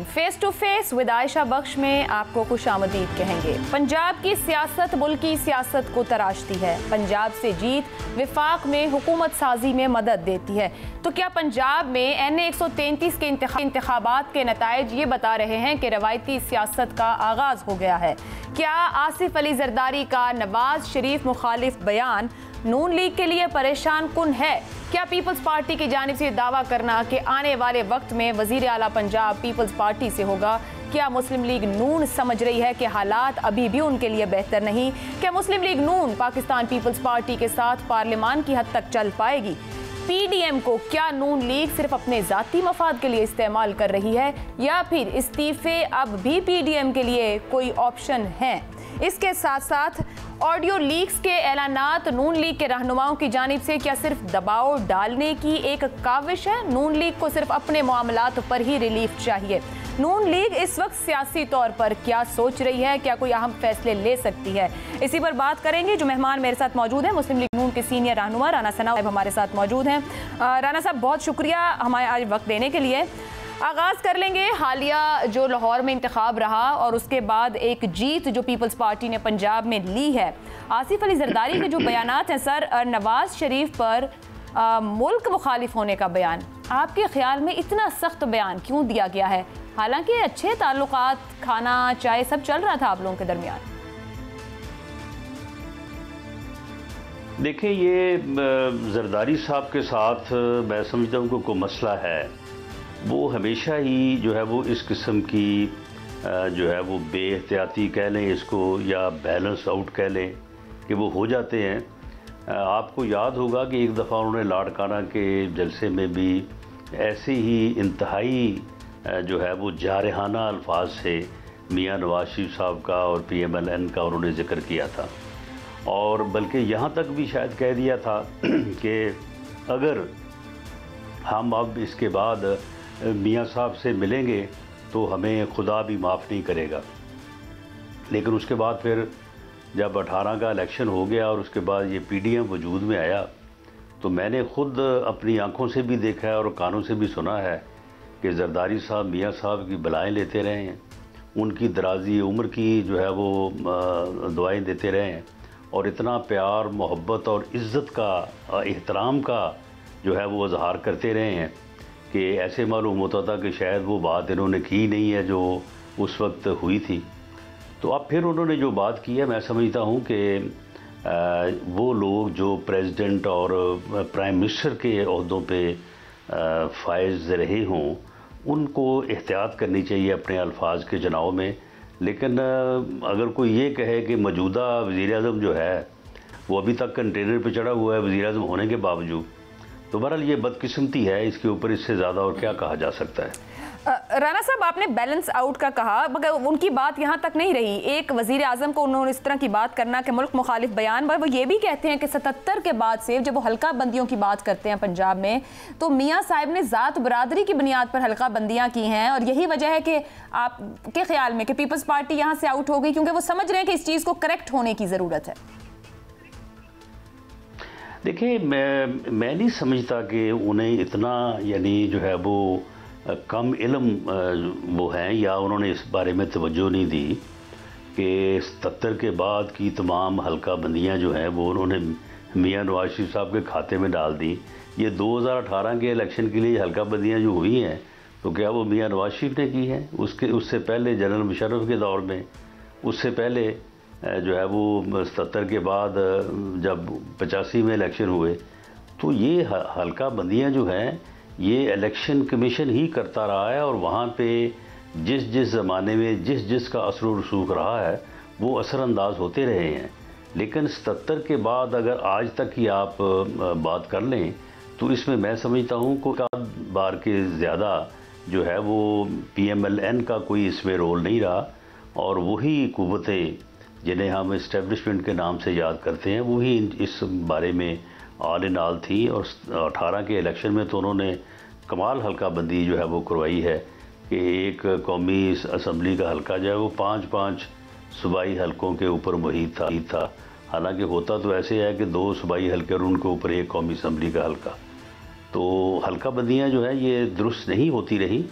Face to face with Ayesha Bakhsh में आपको खुशामदीद कहेंगे। पंजाब की सियासत मुल्क की सियासत को तराशती है। पंजाब से जीत विफाक में हुकूमत साजी में मदद देती है। तो क्या पंजाब में NA 133 के इंतखाबात के नताइज ये बता रहे हैं कि रवायती सियासत का आगाज हो गया है? क्या आसिफ अली जरदारी का नवाज शरीफ मुखालिफ बयान नून लीग के लिए परेशान कुन है? क्या पीपल्स पार्टी की जानिब से दावा करना कि आने वाले वक्त में वजीर आला पंजाब पीपल्स पार्टी से होगा, क्या मुस्लिम लीग नून समझ रही है कि हालात अभी भी उनके लिए बेहतर नहीं? क्या मुस्लिम लीग नून पाकिस्तान पीपल्स पार्टी के साथ पार्लियामान की हद तक चल पाएगी? PDM को क्या नून लीग सिर्फ अपने ज़ाती मफाद के लिए इस्तेमाल कर रही है या फिर इस्तीफे अब भी PDM के लिए कोई ऑप्शन है? इसके साथ साथ ऑडियो लीक्स के ऐलानात नून लीग के रहनुमाओं की जानिब से क्या सिर्फ दबाव डालने की एक काविश है? नून लीग को सिर्फ अपने मामलात पर ही रिलीफ चाहिए। नून लीग इस वक्त सियासी तौर पर क्या सोच रही है? क्या कोई अहम फैसले ले सकती है? इसी पर बात करेंगे। जो मेहमान मेरे साथ मौजूद हैं, मुस्लिम लीग नून के सीनियर रहनुमा राना सना साहब हमारे साथ मौजूद हैं। राना साहब, बहुत शुक्रिया हमें आज वक्त देने के लिए। आगाज़ कर लेंगे हालिया जो लाहौर में इंतखाब रहा और उसके बाद एक जीत जो पीपल्स पार्टी ने पंजाब में ली है। आसिफ अली जरदारी के जो बयानात हैं सर, नवाज शरीफ पर मुल्क मुखालिफ होने का बयान, आपके ख्याल में इतना सख्त बयान क्यों दिया गया है? हालांकि अच्छे ताल्लुकात, खाना चाय सब चल रहा था आप लोगों के दरमियान। देखिए, ये जरदारी साहब के साथ मैं समझता हूँ कि कोई मसला है। वो हमेशा ही जो है वो इस किस्म की जो है वो बेहतियाती कह लें इसको या बैलेंस आउट कह लें कि वो हो जाते हैं। आपको याद होगा कि एक दफ़ा उन्होंने लाड़काना के जलसे में भी ऐसे ही इंतहाई जो है वो जारहाना अल्फाज से मियाँ नवाज शरीफ साहब का और PMLN का उन्होंने ज़िक्र किया था, और बल्कि यहाँ तक भी शायद कह दिया था कि अगर हम अब इसके बाद मियाँ साहब से मिलेंगे तो हमें खुदा भी माफ़ नहीं करेगा। लेकिन उसके बाद फिर जब 18 का इलेक्शन हो गया और उसके बाद ये PDM वजूद में आया, तो मैंने ख़ुद अपनी आंखों से भी देखा है और कानों से भी सुना है कि जरदारी साहब मियाँ साहब की बलाएँ लेते रहे हैं, उनकी दराजी उम्र की जो है वो दुआएं देते रहे हैं, और इतना प्यार, मोहब्बत और इज़्ज़त का, एहतराम का जो है वो इजहार करते रहे हैं कि ऐसे मालूम होता था कि शायद वो बात इन्होंने की नहीं है जो उस वक्त हुई थी। तो अब फिर उन्होंने जो बात की है, मैं समझता हूँ कि वो लोग जो प्रेसिडेंट और प्राइम मिनिस्टर के अहदों पे फायज़ रहे हों, उनको एहतियात करनी चाहिए अपने अल्फाज के चुनाव में। लेकिन अगर कोई ये कहे कि मौजूदा वज़ीर-ए-आज़म जो है वो अभी तक कंटेनर पे चढ़ा हुआ है वज़ीर-ए-आज़म होने के बावजूद, तो बहरहाल ये बदकिस्मती है। इसके ऊपर इससे ज़्यादा और क्या कहा जा सकता है? राना साहब, आपने बैलेंस आउट का कहा, मगर उनकी बात यहाँ तक नहीं रही। एक वज़ीर आज़म को उन्होंने इस तरह की बात करना कि मुल्क मुखालिफ बयान, पर वो ये भी कहते हैं कि 77 के बाद से जब वो हल्का बंदियों की बात करते हैं पंजाब में, तो मियाँ साहब ने ज़ात बरादरी की बुनियाद पर हल्का बंदियाँ की हैं, और यही वजह है कि आपके ख्याल में कि पीपल्स पार्टी यहाँ से आउट हो गई क्योंकि वो समझ रहे हैं कि इस चीज़ को करेक्ट होने की ज़रूरत है। देखिए, मैं नहीं समझता कि उन्हें इतना यानी जो है वो कम इल्म वो हैं या उन्होंने इस बारे में तवज्जो नहीं दी कि 77 के बाद की तमाम हल्का बंदियाँ जो हैं वो उन्होंने मियाँ नवाज शरीफ साहब के खाते में डाल दी। ये 2018 के इलेक्शन के लिए हल्का बंदियाँ जो हुई हैं, तो क्या वो मियाँ नवाज शरीफ ने की हैं? उससे पहले जनरल मुशर्रफ के दौर में, उससे पहले जो है वो 77 के बाद जब 85 में इलेक्शन हुए, तो ये हल्का बंदियाँ जो हैं ये इलेक्शन कमीशन ही करता रहा है, और वहाँ पे जिस ज़माने में जिसका असर व रसूख रहा है वो असरअंदाज होते रहे हैं। लेकिन 77 के बाद अगर आज तक की आप बात कर लें तो इसमें मैं समझता हूँ को बार के ज़्यादा जो है वो PMLN का कोई इसमें रोल नहीं रहा, और वही कुव्वतें जिन्हें हम इस्टेब्लिशमेंट के नाम से याद करते हैं वही इस बारे में ऑल इन ऑल थी। और 18 के इलेक्शन में तो उन्होंने कमाल हल्का बंदी जो है वो करवाई है कि एक कौमी असम्बली का हल्का जो है वो 5-5 सूबाई हलकों के ऊपर मुहित था। हालांकि होता तो ऐसे है कि 2 सूबाई हल्के और उनके ऊपर एक कौमी असम्बली का हल्का। तो हल्का बंदियाँ जो है ये दुरुस्त नहीं होती रही।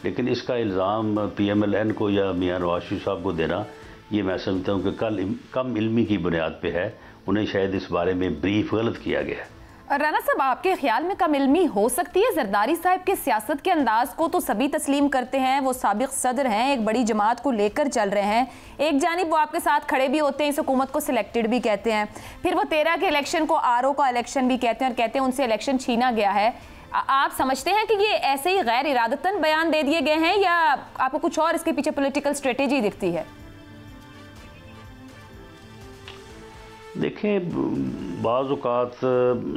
लेकिन इसका इल्ज़ाम PMLN को या मियां नवाज शरीफ साहब को देना, ये मैं समझता हूँ कि कम इल्मी की बुनियाद पे है। उन्हें शायद इस बारे में ब्रीफ गलत किया गया है। राना साहब, आपके ख्याल में कम इल्मी हो सकती है? जरदारी साहब के सियासत के अंदाज को तो सभी तस्लीम करते हैं, वो साबिक सदर हैं, एक बड़ी जमात को लेकर चल रहे हैं। एक जानिब वो आपके साथ खड़े भी होते हैं, इस हुकूमत को सिलेक्टेड भी कहते हैं, फिर वो 13 के इलेक्शन को RO का इलेक्शन भी कहते हैं और कहते हैं उनसे इलेक्शन छीना गया है। आप समझते हैं कि ये ऐसे ही गैर इरादतन बयान दे दिए गए हैं या आपको कुछ और इसके पीछे पॉलिटिकल स्ट्रेटेजी दिखती है? देखें, बाज़ औक़ात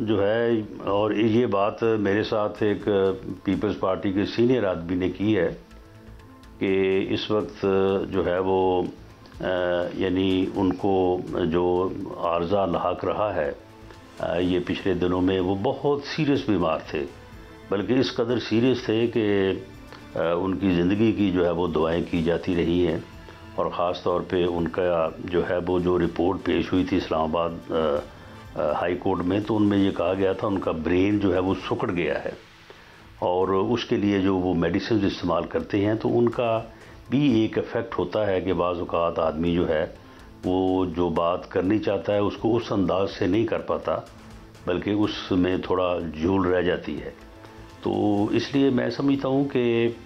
जो है, और ये बात मेरे साथ एक पीपल्स पार्टी के सीनियर आदमी ने की है कि इस वक्त जो है वो यानी उनको जो आर्ज़ा लाहक रहा है, ये पिछले दिनों में वो बहुत सीरियस बीमार थे, बल्कि इस कदर सीरियस थे कि उनकी ज़िंदगी की जो है वो दुआएं की जाती रही हैं। और ख़ास तौर पे उनका जो है वो जो रिपोर्ट पेश हुई थी इस्लामाबाद हाई कोर्ट में, तो उनमें ये कहा गया था उनका ब्रेन जो है वो सुकड़ गया है और उसके लिए जो वो मेडिसिन इस्तेमाल करते हैं तो उनका भी एक इफ़ेक्ट होता है कि बाज़ औक़ात आदमी जो है वो जो बात करनी चाहता है उसको उस अंदाज से नहीं कर पाता, बल्कि उसमें थोड़ा झूल रह जाती है। तो इसलिए मैं समझता हूँ कि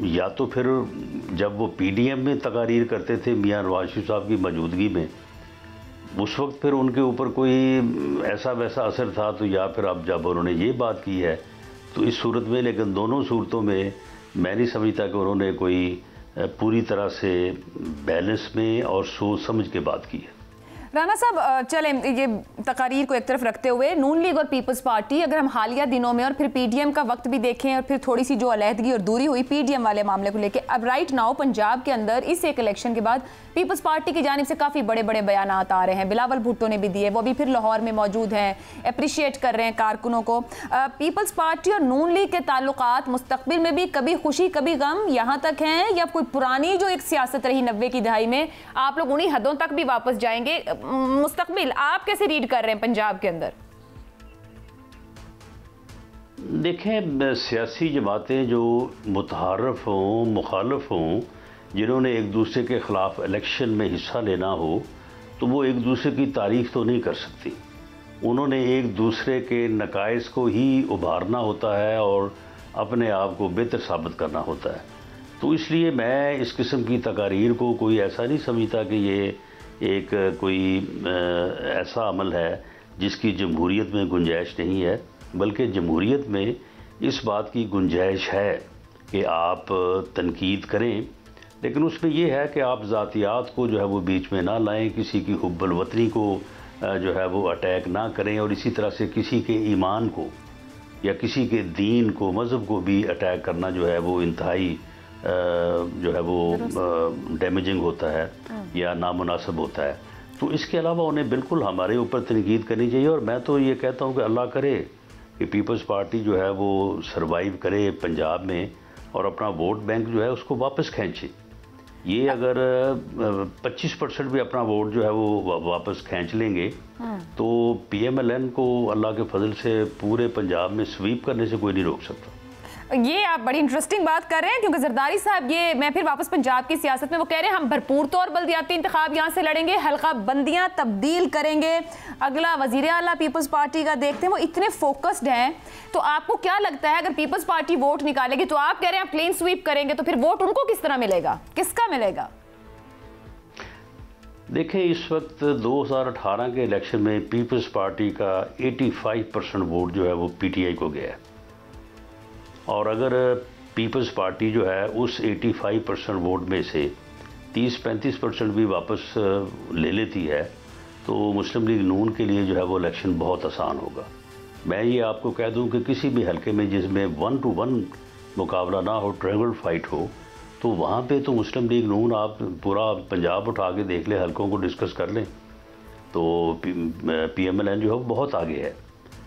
या तो फिर जब वो PDM में तकारीर करते थे मियां नवाज शरीफ साहब की मौजूदगी में, उस वक्त फिर उनके ऊपर कोई ऐसा वैसा असर था, तो या फिर अब जब उन्होंने ये बात की है तो इस सूरत में, लेकिन दोनों सूरतों में मैं नहीं समझता कि उन्होंने कोई पूरी तरह से बैलेंस में और सोच समझ के बात की है। राना साहब, चलें ये तकारीर को एक तरफ रखते हुए, नून लीग और पीपल्स पार्टी, अगर हम हालिया दिनों में और फिर PDM का वक्त भी देखें और फिर थोड़ी सी जो अलहदगी और दूरी हुई PDM वाले मामले को लेकर, अब राइट नाउ पंजाब के अंदर इस एक इलेक्शन के बाद पीपल्स पार्टी की जानिब से काफ़ी बड़े बड़े बयान आ रहे हैं। बिलावल भुट्टो ने भी दिए, वो भी फिर लाहौर में मौजूद हैं, अप्रिशिएट कर रहे हैं कारकुनों को। पीपल्स पार्टी और नून लीग के ताल्लुकात मुस्तकबिल में भी कभी खुशी कभी गम यहाँ तक हैं, या कोई पुरानी जो एक सियासत रही 90 की दहाई में, आप लोग उन्हीं हदों तक भी वापस जाएंगे? मुस्तकबिल आप कैसे रीड कर रहे हैं पंजाब के अंदर? देखें, सियासी जमातें जो मुतहारफ हों, मुखालफ हों, जिन्होंने एक दूसरे के ख़िलाफ़ इलेक्शन में हिस्सा लेना हो, तो वो एक दूसरे की तारीफ़ तो नहीं कर सकती। उन्होंने एक दूसरे के नकाइस को ही उभारना होता है और अपने आप को बेहतर साबित करना होता है। तो इसलिए मैं इस किस्म की तकारीर को कोई ऐसा नहीं समझता कि ये एक कोई ऐसा अमल है जिसकी जमहूरियत में गुंजाइश नहीं है, बल्कि जमहूरियत में इस बात की गुंजाइश है कि आप तनकीद करें, लेकिन उसमें यह है कि आप ज़ातियात को जो है वो बीच में ना लाएं, किसी की हुब्बुल वतनी को जो है वो अटैक ना करें, और इसी तरह से किसी के ईमान को या किसी के दीन को, मज़हब को भी अटैक करना जो है वो इंतहाई जो है वो डैमेजिंग होता है या नामुनासिब होता है। तो इसके अलावा उन्हें बिल्कुल हमारे ऊपर तनकीद करनी चाहिए, और मैं तो ये कहता हूँ कि अल्लाह करे कि पीपल्स पार्टी जो है वो सरवाइव करे पंजाब में और अपना वोट बैंक जो है उसको वापस खींचे। ये अगर 25% भी अपना वोट जो है वो वापस खींच लेंगे तो PMLN को अल्लाह के फजल से पूरे पंजाब में स्वीप करने से कोई नहीं रोक सकता। ये आप बड़ी इंटरेस्टिंग बात कर रहे हैं, क्योंकि जरदारी साहब, ये मैं फिर वापस पंजाब की सियासत में, वो कह रहे हैं हम भरपूर तौर बल्दियाती इंतखाब यहाँ से लड़ेंगे, हल्का बंदियाँ तब्दील करेंगे, अगला वजीर आला पीपल्स पार्टी का देखते हैं, वो इतने फोकस्ड हैं। तो आपको क्या लगता है, अगर पीपल्स पार्टी वोट निकालेगी, तो आप कह रहे हैं आप क्लीन स्वीप करेंगे, तो फिर वोट उनको किस तरह मिलेगा, किसका मिलेगा? देखें, इस वक्त 2018 के इलेक्शन में पीपल्स पार्टी का 85% वोट जो है वो PTI को गया है, और अगर पीपल्स पार्टी जो है उस 85% वोट में से 30-35% भी वापस ले लेती है तो मुस्लिम लीग नून के लिए जो है वो इलेक्शन बहुत आसान होगा। मैं ये आपको कह दूं कि किसी भी हलके में जिसमें 1 to 1 मुकाबला ना हो, ट्रायंगल फाइट हो, तो वहाँ पे तो मुस्लिम लीग नून, आप पूरा पंजाब उठा के देख लें, हलकों को डिस्कस कर लें, तो PMLN जो है बहुत आगे है।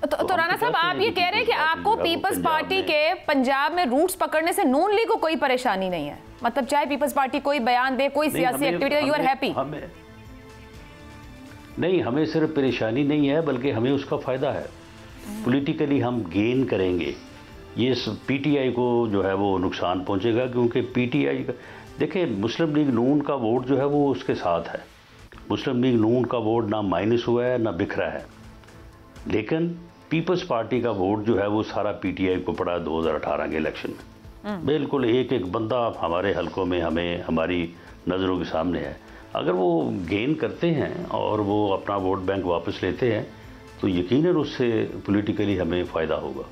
तो राना साहब, आप ये कह रहे हैं कि आपको पीपल्स पार्टी के पंजाब में रूट्स पकड़ने से नून लीग को कोई परेशानी नहीं है? मतलब चाहे पीपल्स पार्टी कोई बयान दे, कोई सियासी एक्टिविटी, यू आर हैप्पी? नहीं, हमें सिर्फ परेशानी नहीं है, बल्कि हमें उसका फ़ायदा है। पॉलिटिकली हम गेन करेंगे, ये पीटीआई को जो है वो नुकसान पहुंचेगा, क्योंकि पीटीआई का देखिए मुस्लिम लीग नून का वोट जो है वो उसके साथ है। मुस्लिम लीग नून का वोट ना माइनस हुआ है ना बिखरा है, लेकिन पीपल्स पार्टी का वोट जो है वो सारा पीटीआई को पड़ा 2018 के इलेक्शन में। बिल्कुल एक एक बंदा हमारे हलकों में हमें हमारी नज़रों के सामने है। अगर वो गेन करते हैं और वो अपना वोट बैंक वापस लेते हैं तो यकीनन उससे पॉलिटिकली हमें फ़ायदा होगा।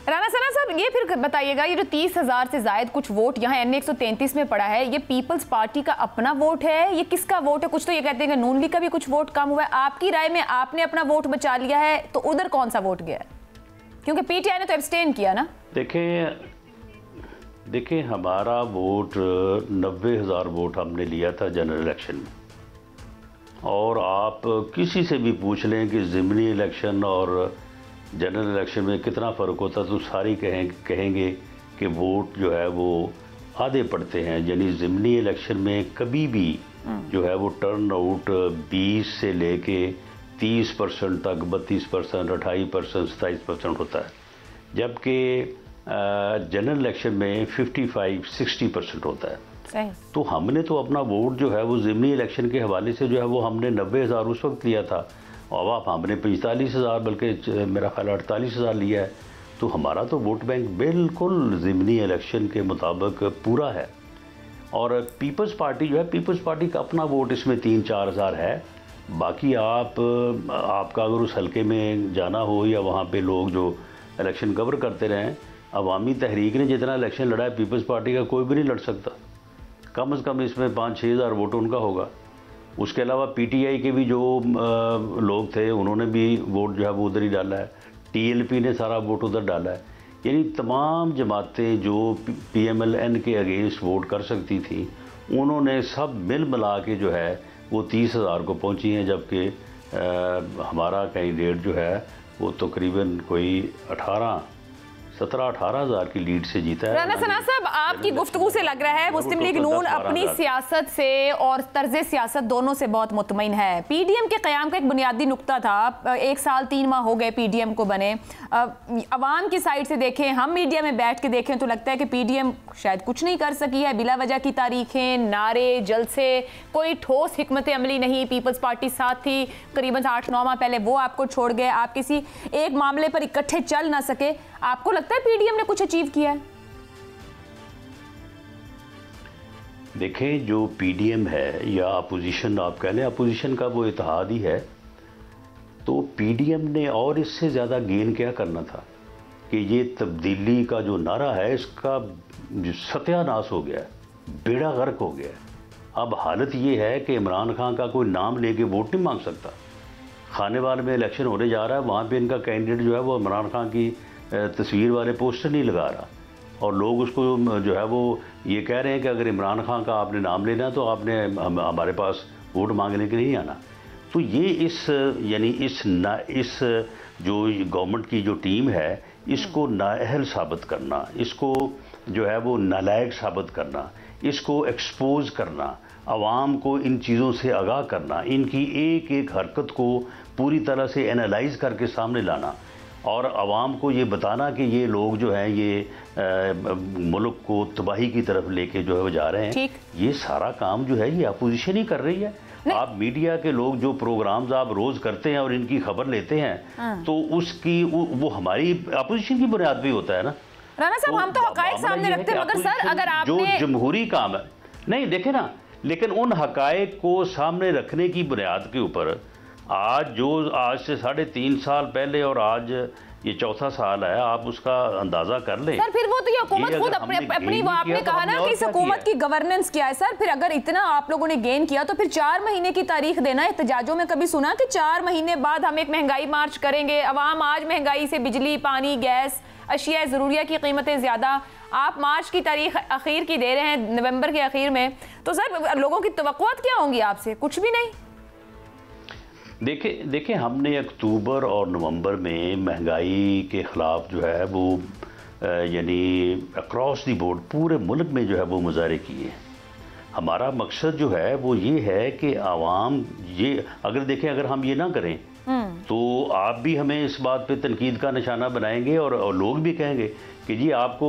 राना सना साहब, ये फिर बताइएगा, ये जो 30,000 से ज़ायद कुछ वोट यहाँ NA 133 में पड़ा है, ये पीपल्स पार्टी का अपना वोट है, ये किसका वोट है? कुछ तो ये कहते हैं कि नून लीग का भी कुछ वोट कम हुआ है। आपकी राय में आपने अपना वोट बचा लिया है तो उधर कौन सा वोट गया है? क्योंकि पीटीआई ने तो एब्सटेन किया ना। देखिए हमारा वोट 90,000 वोट हमने लिया था जनरल इलेक्शन में, और आप किसी से भी पूछ लें कि ज़िमनी इलेक्शन और जनरल इलेक्शन में कितना फ़र्क होता, तो सारी कहेंगे कि वोट जो है वो आधे पड़ते हैं। यानी ज़िमनी इलेक्शन में कभी भी जो है वो टर्न आउट 20 से लेके 30% तक, 32%, 28%, 27% होता है, जबकि जनरल इलेक्शन में 55-60% होता है। सही। तो हमने तो अपना वोट जो है वो ज़िमनी इलेक्शन के हवाले से जो है वो हमने 90,000 उस वक्त लिया था, और अब हमने 45,000 बल्कि मेरा ख्याल 48,000 लिया है। तो हमारा तो वोट बैंक बिल्कुल ज़िमनी इलेक्शन के मुताबिक पूरा है। और पीपल्स पार्टी जो है, पीपल्स पार्टी का अपना वोट इसमें 3-4 हज़ार है। बाकी आपका अगर उस हल्के में जाना हो या वहाँ पे लोग जो इलेक्शन कवर करते रहें, अवामी तहरीक ने जितना इलेक्शन लड़ा है पीपल्स पार्टी का कोई भी नहीं लड़ सकता। कम से कम इसमें 5-6 हज़ार वोट उनका होगा। उसके अलावा पीटीआई के भी जो लोग थे उन्होंने भी वोट जो है वो उधर ही डाला है। टीएलपी ने सारा वोट उधर डाला है। यानी तमाम जमातें जो पीएमएलएन के अगेंस्ट वोट कर सकती थी, उन्होंने सब मिल मिला के जो है वो 30,000 को पहुंची हैं, जबकि हमारा कैंडिडेट जो है वो तकरीबन कोई 17-18 हज़ार की लीड से जीता है। राना सना साहब, आपकी गुफ्तगू से लग रहा है मुस्लिम लीग नून अपनी सियासत से और तर्ज सियासत दोनों से बहुत मुतमईन है। पीडीएम के क़याम का एक बुनियादी नुक्ता था, 1 साल 3 माह हो गए पीडीएम को बने। अवाम की साइड से देखें, हम मीडिया में बैठ के देखें तो लगता है कि पीडीएम शायद कुछ नहीं कर सकी है। बिला वजह की तारीखें, नारे, जलसे, कोई ठोस हिकमत अमली नहीं। पीपल्स पार्टी साथ थी करीबन 8-9 माह पहले, वो आपको छोड़ गए, आप किसी एक मामले पर इकट्ठे चल ना सके। आपको लगता है पीडीएम ने कुछ अचीव किया है? देखें, जो पीडीएम है या अपोजिशन आप कह लें, अपोजिशन का वो इत्तेहाद ही है, तो पीडीएम ने और इससे ज़्यादा गेन क्या करना था कि ये तब्दीली का जो नारा है इसका जो सत्यानाश हो गया, बेड़ा गर्क हो गया। अब हालत ये है कि इमरान खान का कोई नाम लेके वोट नहीं मांग सकता। खानेवाल में इलेक्शन होने जा रहा है, वहाँ पे इनका कैंडिडेट जो है वो इमरान खान की तस्वीर वाले पोस्टर नहीं लगा रहा, और लोग उसको जो है वो ये कह रहे हैं कि अगर इमरान खान का आपने नाम लेना है तो आपने हमारे पास वोट मांगने के लिए नहीं आना। तो ये इस जो गवर्नमेंट की जो टीम है इसको नाअहल साबित करना, इसको जो है वो नालायक साबित करना, इसको एक्सपोज करना, आवाम को इन चीज़ों से आगाह करना, इनकी एक एक हरकत को पूरी तरह से एनालाइज करके सामने लाना, और आवाम को ये बताना कि ये लोग जो हैं ये मुल्क को तबाही की तरफ लेके जो है वो जा रहे हैं। ये सारा काम जो है ये अपोजिशन ही कर रही है। आप मीडिया के लोग जो प्रोग्राम्स आप रोज करते हैं और इनकी खबर लेते हैं, तो उसकी वो हमारी अपोजिशन की बुनियाद भी होता है ना। राना साहब, हम तो हकायक सामने रखते हैं, मगर सर अगर आपने जो जमहूरी काम है नहीं देखे ना, लेकिन उन हकायक को सामने रखने की बुनियाद के ऊपर आज से 3.5 साल पहले और आज ये 4था साल है, आप उसका अंदाजा कर लें। सर फिर वो तो ये हुकूमत खुद अपनी वो आपने कहा ना कि इस हुकूमत की गवर्नेंस क्या है। सर फिर अगर इतना आप लोगों ने गेन किया तो फिर 4 महीने की तारीख देना। एहतजाजों में कभी सुना कि 4 महीने बाद हम एक महंगाई मार्च करेंगे? अवाम आज महंगाई से बिजली, पानी, गैस, अशिया ज़रूरिया की कीमतें ज़्यादा, आप मार्च की तारीख आखिर की दे रहे हैं, नवंबर के आखिर में। तो सर लोगों की तवक्कुआत क्या होंगी आपसे? कुछ भी नहीं। देखिए हमने अक्टूबर और नवंबर में महंगाई के ख़िलाफ़ जो है वो यानी अक्रॉस दी बोर्ड पूरे मुल्क में जो है वो मुजाहरे किए हैं। हमारा मकसद जो है वो ये है कि आवाम ये अगर हम ये ना करें तो आप भी हमें इस बात पे तनकीद का निशाना बनाएंगे और लोग भी कहेंगे कि जी आपको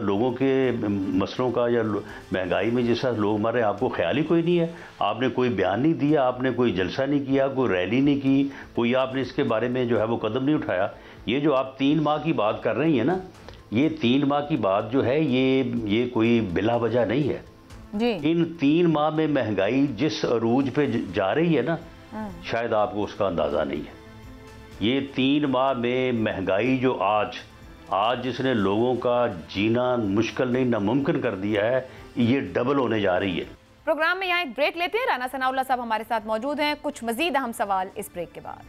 लोगों के मसलों का या महंगाई में जैसा लोग मर रहे हैं आपको ख्याल ही कोई नहीं है, आपने कोई बयान नहीं दिया, आपने कोई जलसा नहीं किया, कोई रैली नहीं की, कोई आपने इसके बारे में जो है वो कदम नहीं उठाया। ये जो आप 3 माह की बात कर रही हैं ना, ये 3 माह की बात जो है ये कोई बिला वजह नहीं है जी। इन 3 माह में महंगाई जिस अरूज पे जा रही है ना, शायद आपको उसका अंदाज़ा नहीं है। ये 3 माह में महंगाई जो आज जिसने लोगों का जीना मुश्किल नहीं नामुमकिन कर दिया है, ये डबल होने जा रही है। प्रोग्राम में यहाँ एक ब्रेक लेते हैं। राना सनाउल्लाह साहब हमारे साथ मौजूद हैं, कुछ मजीद अहम सवाल इस ब्रेक के बाद।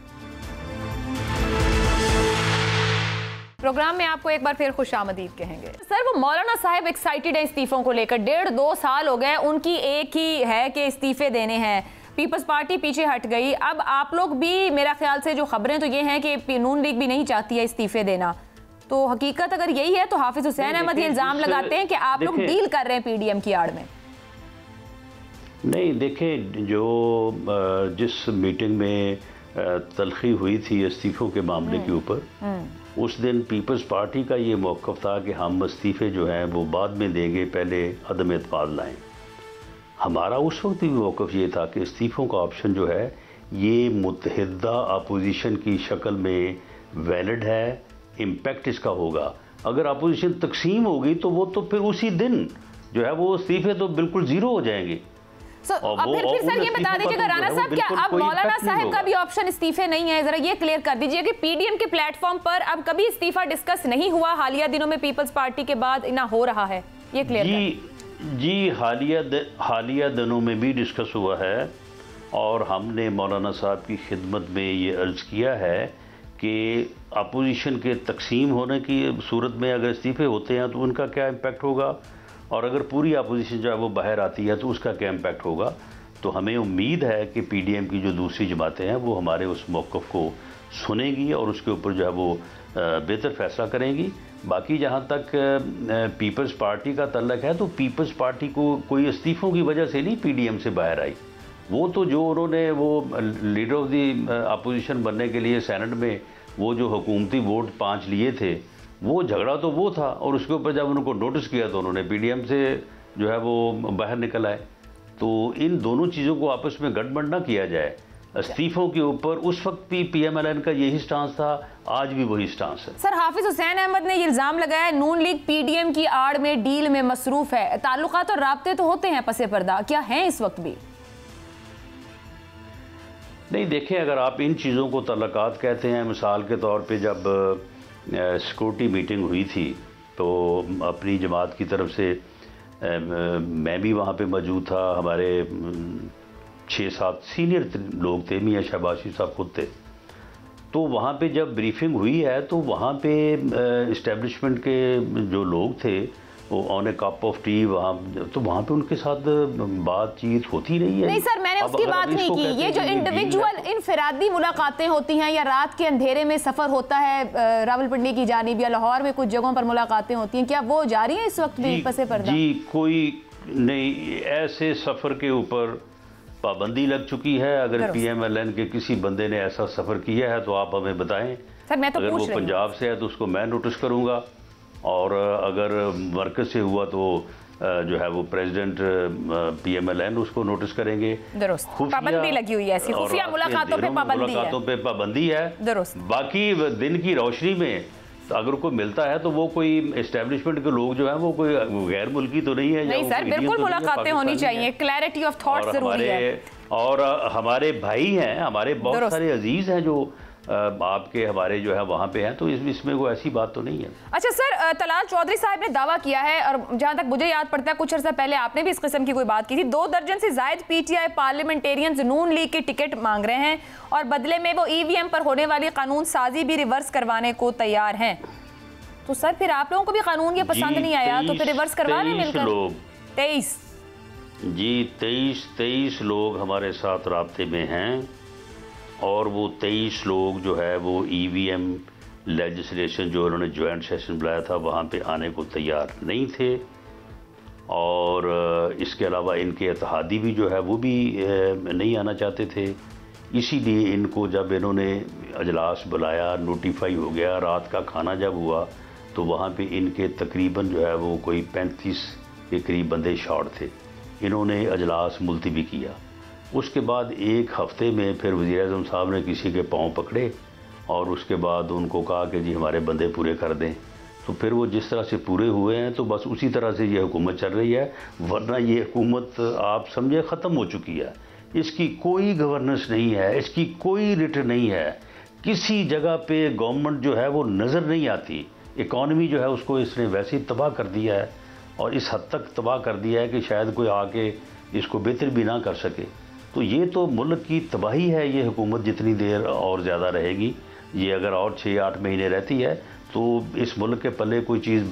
प्रोग्राम में आपको एक बार फिर खुशामदीद कहेंगे। सर, वो मौलाना साहब एक्साइटेड है इस्तीफों को लेकर, 1.5-2 साल हो गए, उनकी एक ही है कि इस्तीफे देने हैं, पीपल्स पार्टी पीछे हट गई। अब आप लोग भी, मेरा ख्याल से जो खबरें तो ये हैं कि नून लीग भी नहीं चाहती है इस्तीफे देना, तो हकीकत अगर यही है तो हाफिज हुसैन अहमद ये इल्जाम लगाते हैं कि आप लोग डील कर रहे हैं पीडीएम की आड़ में। नहीं, देखें, जो जिस मीटिंग में तलखी हुई थी इस्तीफों के मामले के ऊपर, उस दिन पीपल्स पार्टी का ये मौक़िफ़ था कि हम इस्तीफे जो हैं वो बाद में देंगे, पहले अदम एतमाद लाएं। हमारा उस वक्त भी मौक़िफ़ ये था कि इस्तीफ़ों का ऑप्शन जो है ये मुत्तहिदा अपोजिशन की शक्ल में वैलिड है, इम्पैक्ट इसका होगा। अगर अपोजिशन तकसीम होगी तो वो तो फिर उसी दिन जो है वो इस्तीफे तो बिल्कुल ज़ीरो हो जाएंगे। अब फिर सर ये बता दीजिएगा राना साहब, क्या अब मौलाना साहब का भी ऑप्शन इस्तीफे नहीं है? जरा ये क्लियर कर दीजिए कि पीडीएम के प्लेटफॉर्म पर अब कभी इस्तीफा डिस्कस नहीं हुआ, हालिया दिनों में पीपल्स पार्टी के बाद ना हो रहा है, ये क्लियर जी हालिया दिनों में भी डिस्कस हुआ है और हमने मौलाना साहब की खिदमत में ये अर्ज़ किया है कि अपोजिशन के तकसीम होने की सूरत में अगर इस्तीफे होते हैं तो उनका क्या इम्पैक्ट होगा, और अगर पूरी अपोजिशन जो है वो बाहर आती है तो उसका क्या इम्पैक्ट होगा। तो हमें उम्मीद है कि पीडीएम की जो दूसरी जमातें हैं वो हमारे उस मौक़िफ़ को सुनेंगी और उसके ऊपर जो है वो बेहतर फैसला करेंगी। बाकी जहाँ तक पीपल्स पार्टी का तल्लक है, तो पीपल्स पार्टी को कोई इस्तीफ़ों की वजह से नहीं पीडीएम से बाहर आई। वो तो जो उन्होंने वो लीडर ऑफ दी अपोजिशन बनने के लिए सेनेट में वो जो हुकूमती वोट 5 लिए थे, वो झगड़ा तो वो था, और उसके ऊपर जब उनको नोटिस किया तो उन्होंने पीडीएम से जो है वो बाहर निकल आए। तो इन दोनों चीज़ों को आपस में गठबंधन ना किया जाए। इस्तीफों के ऊपर उस वक्त भी पीएमएलएन का यही स्टांस था, आज भी वही स्टांस है। सर, हाफिज हुसैन अहमद ने ये इल्जाम लगाया नून लीग पीडीएम की आड़ में डील में मसरूफ है। ताल्लुकात और राब्ते तो होते हैं पसे पर्दा, क्या हैं इस वक्त भी? नहीं, देखें, अगर आप इन चीज़ों को तल्लुकात कहते हैं, मिसाल के तौर पे जब सिक्योरिटी मीटिंग हुई थी तो अपनी जमात की तरफ से मैं भी वहाँ पे मौजूद था, हमारे 6-7 सीनियर लोग थे, मियाँ शहबाशी साहब खुद थे। तो वहाँ पे जब ब्रीफिंग हुई है तो वहाँ पे इस्टेब्लिशमेंट के जो लोग थे वो on A cup of T वहाँ पे उनके साथ बातचीत होती रही है। नहीं सर, मैंने उसकी बात नहीं की। ये जो इंडिविजुअल इनफरादी मुलाकातें होती हैं या रात के अंधेरे में सफ़र होता है रावलपिंडी की जानिब या लाहौर में कुछ जगहों पर मुलाकातें होती हैं, क्या वो जारी हैं इस वक्त भी पसे पर्दा? जी, कोई नहीं, ऐसे सफ़र के ऊपर पाबंदी लग चुकी है। अगर पीएमएलएन के किसी बंदे ने ऐसा सफ़र किया है तो आप हमें बताएं। सर, मैं तो अगर वो पंजाब से है तो उसको मैं नोटिस करूँगा, और अगर मरकज़ से हुआ तो जो है वो प्रेसिडेंट पीएमएलएन उसको नोटिस करेंगे। पाबंदी लगी हुई है, ऐसी खुफिया मुलाकातों पे पाबंदी है। बाकी दिन की रोशनी में अगर कोई मिलता है तो वो कोई एस्टेब्लिशमेंट के लोग जो है वो कोई गैर मुल्की तो नहीं है। नहीं सर, बिल्कुल मुलाकातें होनी चाहिए, क्लैरिटी ऑफ थॉट जरूरी है। और हमारे भाई हैं, हमारे बहुत सारे अजीज हैं जो आपके हमारे जो है वहाँ पे हैं, तो इसमें कोई ऐसी बात तो नहीं है। अच्छा सर, तलाल चौधरी साहब ने दावा किया है, और जहाँ तक मुझे याद पड़ता है कुछ अर्सा पहले आपने भी इस किस्म की कोई बात की थी, 2 दर्जन से जायद पीटीआई पार्लियामेंटेरियंस नून लीग की टिकट मांग रहे हैं और बदले में वो ईवीएम पर होने वाली कानून साजी भी रिवर्स करवाने को तैयार हैं। तो सर, फिर आप लोगों को भी कानून ये पसंद नहीं आया तो फिर रिवर्स करवा लें मिलकर। 23 लोग हमारे साथ राब्ते में हैं, और वो 23 लोग जो है वो ईवीएम लेजिस्लेशन जो उन्होंने ज्वाइंट सेशन बुलाया था वहाँ पे आने को तैयार नहीं थे, और इसके अलावा इनके इत्तेहादी भी जो है वो भी नहीं आना चाहते थे। इसीलिए इनको जब इन्होंने अजलास बुलाया, नोटिफाई हो गया, रात का खाना जब हुआ तो वहाँ पे इनके तकरीबन जो है वो कोई 35 के करीब बंदे शॉर्ट थे। इन्होंने अजलास मुलतवी किया। उसके बाद एक हफ्ते में फिर वज़ीर-ए-आज़म साहब ने किसी के पाँव पकड़े और उसके बाद उनको कहा कि जी हमारे बंदे पूरे कर दें। तो फिर वो जिस तरह से पूरे हुए हैं तो बस उसी तरह से ये हुकूमत चल रही है, वरना ये हुकूमत आप समझे ख़त्म हो चुकी है। इसकी कोई गवर्नेंस नहीं है, इसकी कोई रिट नहीं है, किसी जगह पे गवर्नमेंट जो है वो नज़र नहीं आती। इकॉनमी जो है उसको इसने वैसे ही तबाह कर दिया है और इस हद तक तबाह कर दिया है कि शायद कोई आके इसको बेहतर भी ना कर सके। तो ये तो मुल्क की तबाही है। ये हुकूमत जितनी देर और ज़्यादा रहेगी, ये अगर और 6-8 महीने रहती है तो इस मुल्क के पल्ले कोई चीज़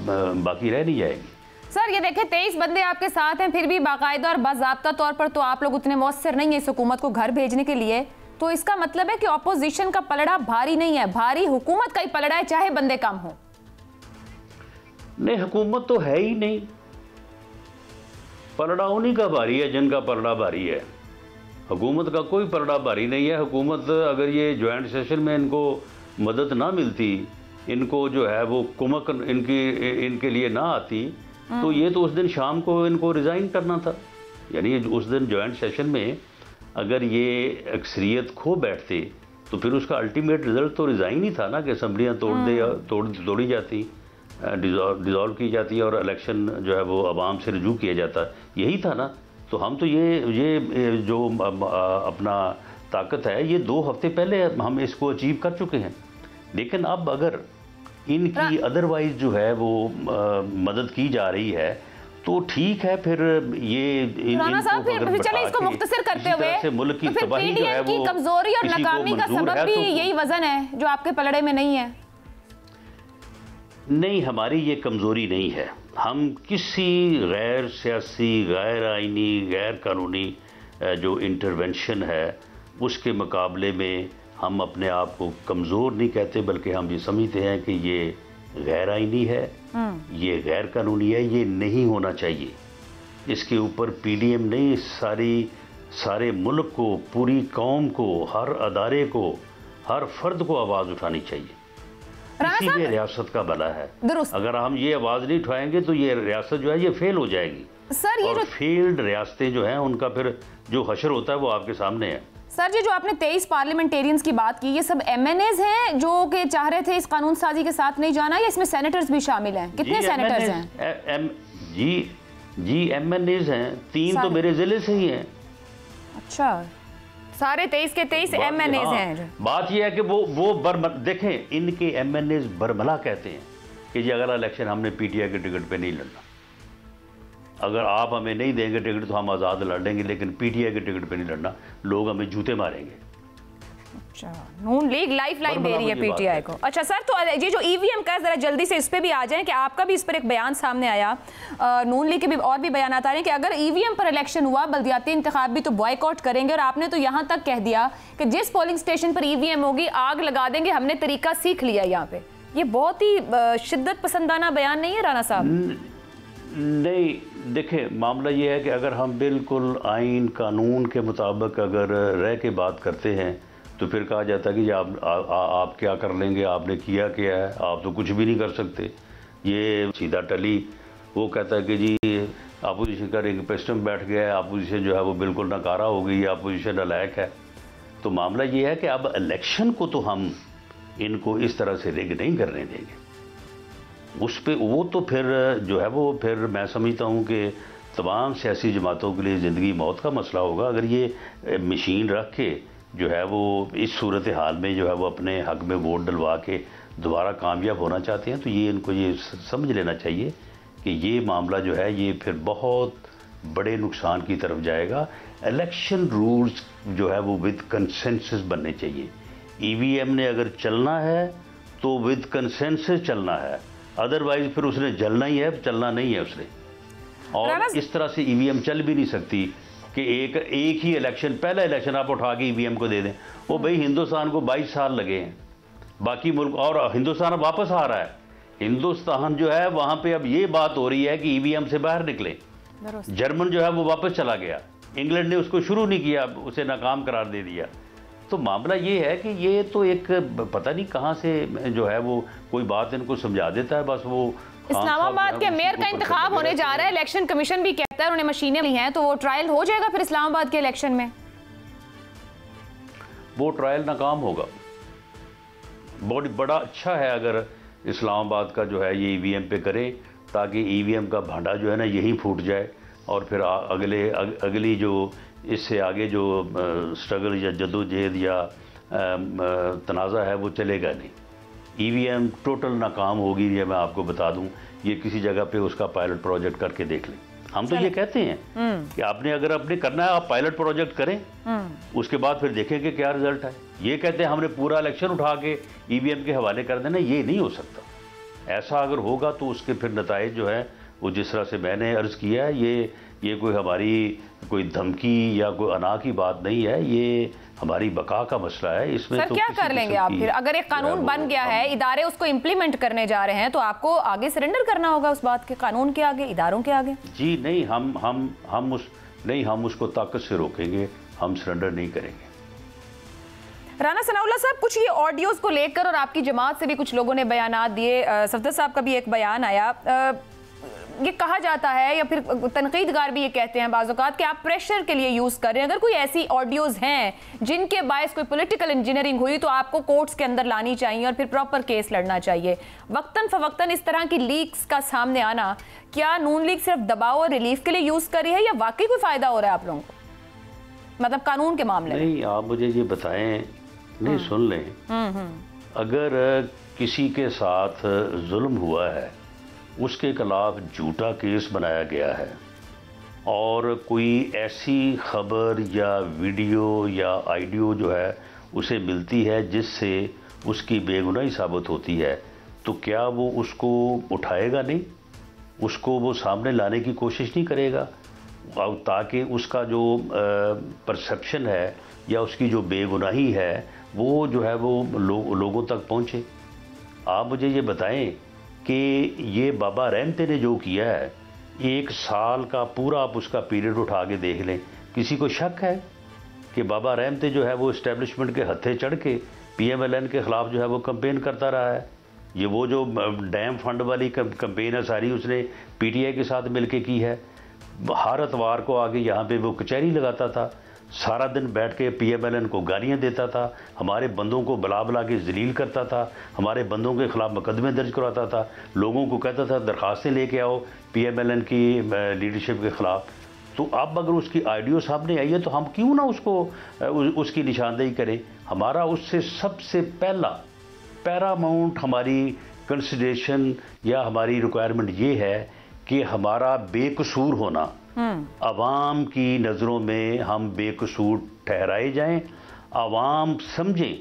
बाकी रह नहीं जाएगी। सर ये देखें 23 बंदे आपके साथ हैं, फिर भी बाकायदा और बाज़ाब्ता तौर पर तो आप लोग उतने मौसर नहीं है इस हुकूमत को घर भेजने के लिए। तो इसका मतलब है कि अपोजिशन का पलड़ा भारी नहीं है, भारी हुकूमत का ही पलड़ा है, चाहे बंदे कम हो। नहीं, हुकूमत तो है ही नहीं, पलड़ा उन्हीं का भारी है जिनका पलड़ा भारी है। हुकूमत का कोई पलड़ा भारी नहीं है। हुकूमत अगर ये जॉइंट सेशन में इनको मदद ना मिलती, इनको जो है वो कुमक इनके लिए ना आती, तो ये तो उस दिन शाम को इनको रिज़ाइन करना था। यानी उस दिन जॉइंट सेशन में अगर ये अक्सरियत खो बैठते तो फिर उसका अल्टीमेट रिज़ल्ट तो रिज़ाइन ही था ना, कि असम्बलियाँ तोड़ी जाती, डिज़ोल्व की जाती और इलेक्शन जो है वो आवाम से रजू किया जाता, यही था ना। तो हम तो ये जो अपना ताकत है, ये 2 हफ्ते पहले हम इसको अचीव कर चुके हैं। लेकिन अब अगर इनकी अदरवाइज जो है वो मदद की जा रही है तो ठीक है, फिर ये चले इसको मुख्तसर करते हुए मुल्क की तो तबाही जो है वो कमजोरी और नाकामी का सबब भी यही वजन है जो आपके पलड़े में नहीं है। नहीं, हमारी ये कमज़ोरी नहीं है। हम किसी गैर सियासी, गैर आइनी, गैर कानूनी जो इंटरवेंशन है उसके मुकाबले में हम अपने आप को कमज़ोर नहीं कहते, बल्कि हम ये समझते हैं कि ये गैर आइनी है, ये गैर कानूनी है, ये नहीं होना चाहिए। इसके ऊपर पीडीएम नहीं, सारे मुल्क को, पूरी कौम को, हर अदारे को, हर फर्द को आवाज़ उठानी चाहिए। इसी में रियासत का भला है। अगर हम ये आवाज़ नहीं उठाएंगे तो ये रियासत जो है ये फेल हो जाएगी। सर ये और फेल्ड रियासतें जो हैं उनका फिर जो हशर होता है वो आपके सामने है। सर जी, जो आपने 23 पार्लियामेंटेरियंस की बात की, ये सब MNAs हैं जो कि चाह रहे थे इस कानून साजी के साथ नहीं जाना, या इसमें सेनेटर्स भी शामिल हैं? कितने सेनेटर्स हैं? जी MNAs हैं, 3 तो मेरे जिले से ही हैं। अच्छा, सारे 23 के 23 MNAs हैं। बात यह है कि वो देखें, इनके MNAs बरमला कहते हैं कि जी अगला इलेक्शन हमने PTI के टिकट पे नहीं लड़ना, अगर आप हमें नहीं देंगे टिकट तो हम आज़ाद लड़ेंगे, लेकिन PTI के टिकट पे नहीं लड़ना, लोग हमें जूते मारेंगे। अच्छा, नून लीग लाइफ लाइन दे रही है PTI को। अच्छा सर, तो ये जो EVM का जरा जल्दी से इस पे भी आ जाएं कि आपका भी इस पर एक बयान सामने आया, नून लीग के भी और भी बयान आ रहे हैं कि अगर EVM पर इलेक्शन हुआ, बल्दियाती इंतखाब भी तो बॉयकॉट करेंगे, और आपने तो यहाँ तक कह दिया कि जिस पोलिंग स्टेशन पर EVM होगी आग लगा देंगे, हमने तरीका सीख लिया यहाँ पे। ये बहुत ही शिद्दत पसंदाना बयान नहीं है राना साहब? नहीं, देखें, मामला ये है कि अगर हम बिल्कुल आइन कानून के मुताबिक अगर रह के बात करते हैं तो फिर कहा जाता है कि आप क्या कर लेंगे, आपने किया क्या है, आप तो कुछ भी नहीं कर सकते। ये सीधा टली वो कहता है कि जी अपोजिशन का रिंग पेस्ट में बैठ गया है, अपोजिशन जो है वो बिल्कुल नकारा हो गई है, अपोजिशन अलायक है। तो मामला ये है कि अब इलेक्शन को तो हम इनको इस तरह से रिग नहीं करने देंगे। उस पर वो तो फिर जो है वो फिर मैं समझता हूँ कि तमाम सियासी जमातों के लिए ज़िंदगी मौत का मसला होगा। अगर ये मशीन रख के जो है वो इस सूरत हाल में जो है वो अपने हक में वोट डलवा के दोबारा कामयाब होना चाहते हैं, तो ये इनको ये समझ लेना चाहिए कि ये मामला जो है ये फिर बहुत बड़े नुकसान की तरफ जाएगा। इलेक्शन रूल्स जो है वो विद कंसेंसस बनने चाहिए। EVM ने अगर चलना है तो विद कंसेंसस चलना है, अदरवाइज फिर उसने जलना ही है, चलना नहीं है उसने। और इस तरह से EVM चल भी नहीं सकती कि एक ही इलेक्शन, पहला इलेक्शन आप उठा के EVM को दे दें। वो भाई हिंदुस्तान को 22 साल लगे हैं, बाकी मुल्क, और हिंदुस्तान अब वापस आ रहा है। हिंदुस्तान जो है वहाँ पे अब ये बात हो रही है कि EVM से बाहर निकले। जर्मन जो है वो वापस चला गया, इंग्लैंड ने उसको शुरू नहीं किया, उसे नाकाम करार दे दिया। तो मामला ये है कि ये तो एक पता नहीं कहाँ से जो है वो कोई बात इनको समझा देता है, बस वो इस्लामाबाद के मेयर का इंतखाब होने जा रहा है, इलेक्शन कमीशन भी कहता है उन्हें मशीनें ली हैं, तो वो ट्रायल हो जाएगा फिर इस्लामाबाद के इलेक्शन में? वो ट्रायल नाकाम होगा। बहुत बड़ा अच्छा है अगर इस्लामाबाद का जो है ये ईवीएम पे करें, ताकि ईवीएम का भांडा जो है ना यही फूट जाए और फिर अगली जो इससे आगे जो स्ट्रगल या जद्दोजहद या तनाज़ा है वो चलेगा नहीं। ईवीएम टोटल नाकाम होगी, ये मैं आपको बता दूं। ये किसी जगह पे उसका पायलट प्रोजेक्ट करके देख लें। हम तो ये कहते हैं कि आपने अगर अपने करना है आप पायलट प्रोजेक्ट करें, उसके बाद फिर देखेंगे क्या रिजल्ट है। ये कहते हैं हमने पूरा इलेक्शन उठा के ईवीएम के हवाले कर देना, ये नहीं हो सकता। ऐसा अगर होगा तो उसके फिर नताइज जो है वो जिस तरह से मैंने अर्ज़ किया है, ये कोई हमारी कोई धमकी या कोई अना की बात नहीं है, ये हमारी बका का मसला है। इसमें सर तो क्या कर लेंगे आप फिर? अगर एक कानून बन गया है, इदारे उसको इम्प्लीमेंट करने जा रहे हैं, तो आपको आगे सरेंडर करना होगा उस बात के, कानून के आगे, इदारों के आगे। जी नहीं, हम उसको ताकत से रोकेंगे, हम सरेंडर नहीं करेंगे। राना सनाउल्लाह साहब, कुछ ये ऑडियोज को लेकर और आपकी जमात से भी कुछ लोगों ने बयानात दिए, सफदर साहब का भी एक बयान आया, ये कहा जाता है या फिर तनकीदगार भी ये कहते हैं बाज़ औक़ात कि आप प्रेशर के लिए यूज़ कर रहे हैं। अगर कोई ऐसी ऑडियोज़ हैं जिनके बायस कोई पॉलिटिकल इंजीनियरिंग हुई तो आपको कोर्ट्स के अंदर लानी चाहिए और फिर प्रॉपर केस लड़ना चाहिए। वक्तन फ़वक्तन इस तरह की लीक्स का सामने आना, क्या नून लीग सिर्फ दबाव और रिलीफ के लिए यूज़ कर रही है या वाकई कोई फ़ायदा हो रहा है आप लोगों को, मतलब कानून के मामले में? नहीं, आप मुझे ये बताएं, नहीं सुन लें, अगर किसी के साथ जुल्म हुआ है, उसके खिलाफ झूठा केस बनाया गया है और कोई ऐसी खबर या वीडियो या ऑडियो जो है उसे मिलती है जिससे उसकी बेगुनाही साबित होती है, तो क्या वो उसको उठाएगा नहीं? उसको वो सामने लाने की कोशिश नहीं करेगा ताकि उसका जो परसेप्शन है या उसकी जो बेगुनाही है वो जो है वो लोगों तक पहुँचे? आप मुझे ये बताएं कि ये बाबा रहमते ने जो किया है, 1 साल का पूरा आप उसका पीरियड उठा के देख लें, किसी को शक है कि बाबा रहमते जो है वो इस्टेब्लिशमेंट के हत्थे चढ़ के PMLN के ख़िलाफ़ जो है वो कंपेन करता रहा है? ये वो जो डैम फंड वाली कंपेन है सारी उसने PTI के साथ मिलके की है। हर इतवार को आके यहाँ पे वो कचहरी लगाता था, सारा दिन बैठ के PMLN को गालियाँ देता था, हमारे बंदों को बुला बुला के जलील करता था, हमारे बंदों के ख़िलाफ़ मुकदमे दर्ज करवाता था, लोगों को कहता था दरख्वास्तें लेके आओ PMLN की लीडरशिप के ख़िलाफ़। तो अब अगर उसकी आइडियो सामने आई है तो हम क्यों ना उसकी निशानदेही करें? हमारा उससे सबसे पहला पैरामाउंट हमारी कंसिडरेशन या हमारी रिक्वायरमेंट ये है कि हमारा बेकसूर होना, अवाम की नज़रों में हम बेकसूर ठहराए जाएं, अवाम समझें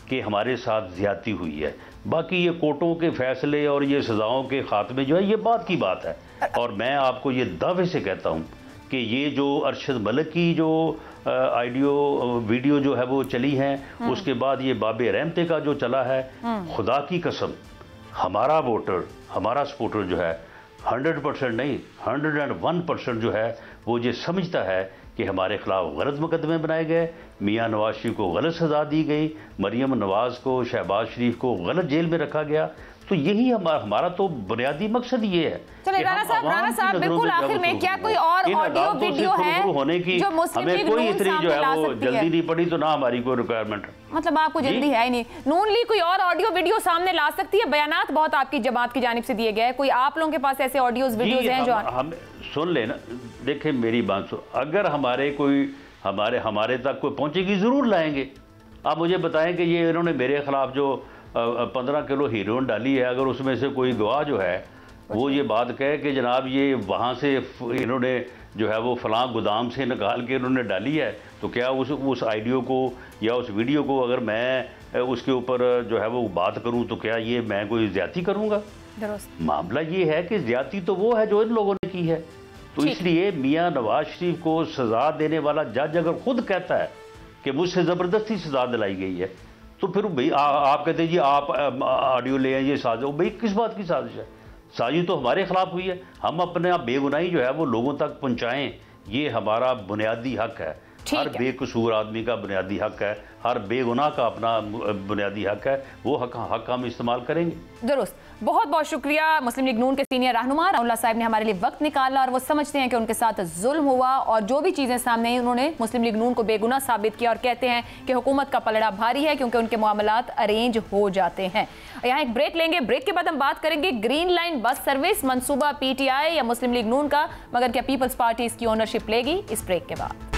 कि हमारे साथ ज़्यादती हुई है। बाकी ये कोर्टों के फैसले और ये सज़ाओं के ख़ात्मे जो है ये बात की बात है। और मैं आपको ये दावे से कहता हूँ कि ये जो अरशद मलिक की जो वीडियो जो है वो चली है, उसके बाद ये बाबे रहमते का जो चला है, खुदा की कसम हमारा वोटर, हमारा सपोर्टर जो है 100% नहीं 101% जो है वो ये समझता है कि हमारे खिलाफ गलत मुकदमे बनाए गए, मियाँ नवाज शरीफ को गलत सज़ा दी गई, मरियम नवाज़ को, शहबाज शरीफ को गलत जेल में रखा गया। तो यही हमारा तो बुनियादी मकसद ये है। चलिए राना साहब बिल्कुल आखिर में, क्या कोई और ऑडियो वीडियो है होने की जो मुस्लिम हमें लीग कोई नून इतनी जो सामने ला है वो सकती जल्दी है? नहीं पड़ी तो ना हमारी कोई रिक्वायरमेंट, मतलब आपको जल्दी है ही नहीं। नून लीग कोई और ऑडियो वीडियो सामने ला सकती है? बयानात बहुत आपकी जमात की जानिब से दिए गए, कोई आप लोगों के पास ऐसे ऑडियोज वीडियोज हैं जो हम सुन लेना? देखें मेरी बात सुन, अगर हमारे तक कोई पहुंचेगी जरूर लाएंगे। आप मुझे बताएं कि ये इन्होंने मेरे खिलाफ जो 15 किलो हीरोइन डाली है, अगर उसमें से कोई गवाह जो है वो ये बात कहे कि जनाब ये वहाँ से इन्होंने जो है वो फलां गोदाम से निकाल के इन्होंने डाली है, तो क्या उस आइडियो को या उस वीडियो को अगर मैं उसके ऊपर जो है वो बात करूँ तो क्या ये मैं कोई ज्यादती करूँगा? मामला ये है कि ज्यादती तो वो है जो इन लोगों ने की है। तो इसलिए मियाँ नवाज शरीफ को सज़ा देने वाला जज अगर खुद कहता है कि मुझसे ज़बरदस्ती सज़ा दिलाई गई है, तो फिर भाई आप कहते हैं जी आप ऑडियो ले आइए साजिश, भाई किस बात की साजिश है? साजिश तो हमारे खिलाफ हुई है। हम अपने बेगुनाही जो है वो लोगों तक पहुंचाएं, ये हमारा बुनियादी हक है। हर बेकसूर आदमी का बुनियादी हक है, हर बेगुनाह का अपना बुनियादी हक है, वो हक हम इस्तेमाल करेंगे। दुरुस्त। बहुत बहुत शुक्रिया। मुस्लिम लीग नून के सीनियर रहनुमा राहुल्लाह साहब ने हमारे लिए वक्त निकाला और वो समझते हैं कि उनके साथ जुल्म हुआ और जो भी चीज़ें सामने आई उन्होंने मुस्लिम लीग नून को बेगुनाह साबित किया और कहते हैं कि हुकूमत का पलड़ा भारी है क्योंकि उनके मामलात अरेंज हो जाते हैं। यहाँ एक ब्रेक लेंगे, ब्रेक के बाद हम बात करेंगे ग्रीन लाइन बस सर्विस मंसूबा PTI या मुस्लिम लीग नून का, मगर क्या पीपल्स पार्टी इसकी ओनरशिप लेगी? इस ब्रेक के बाद।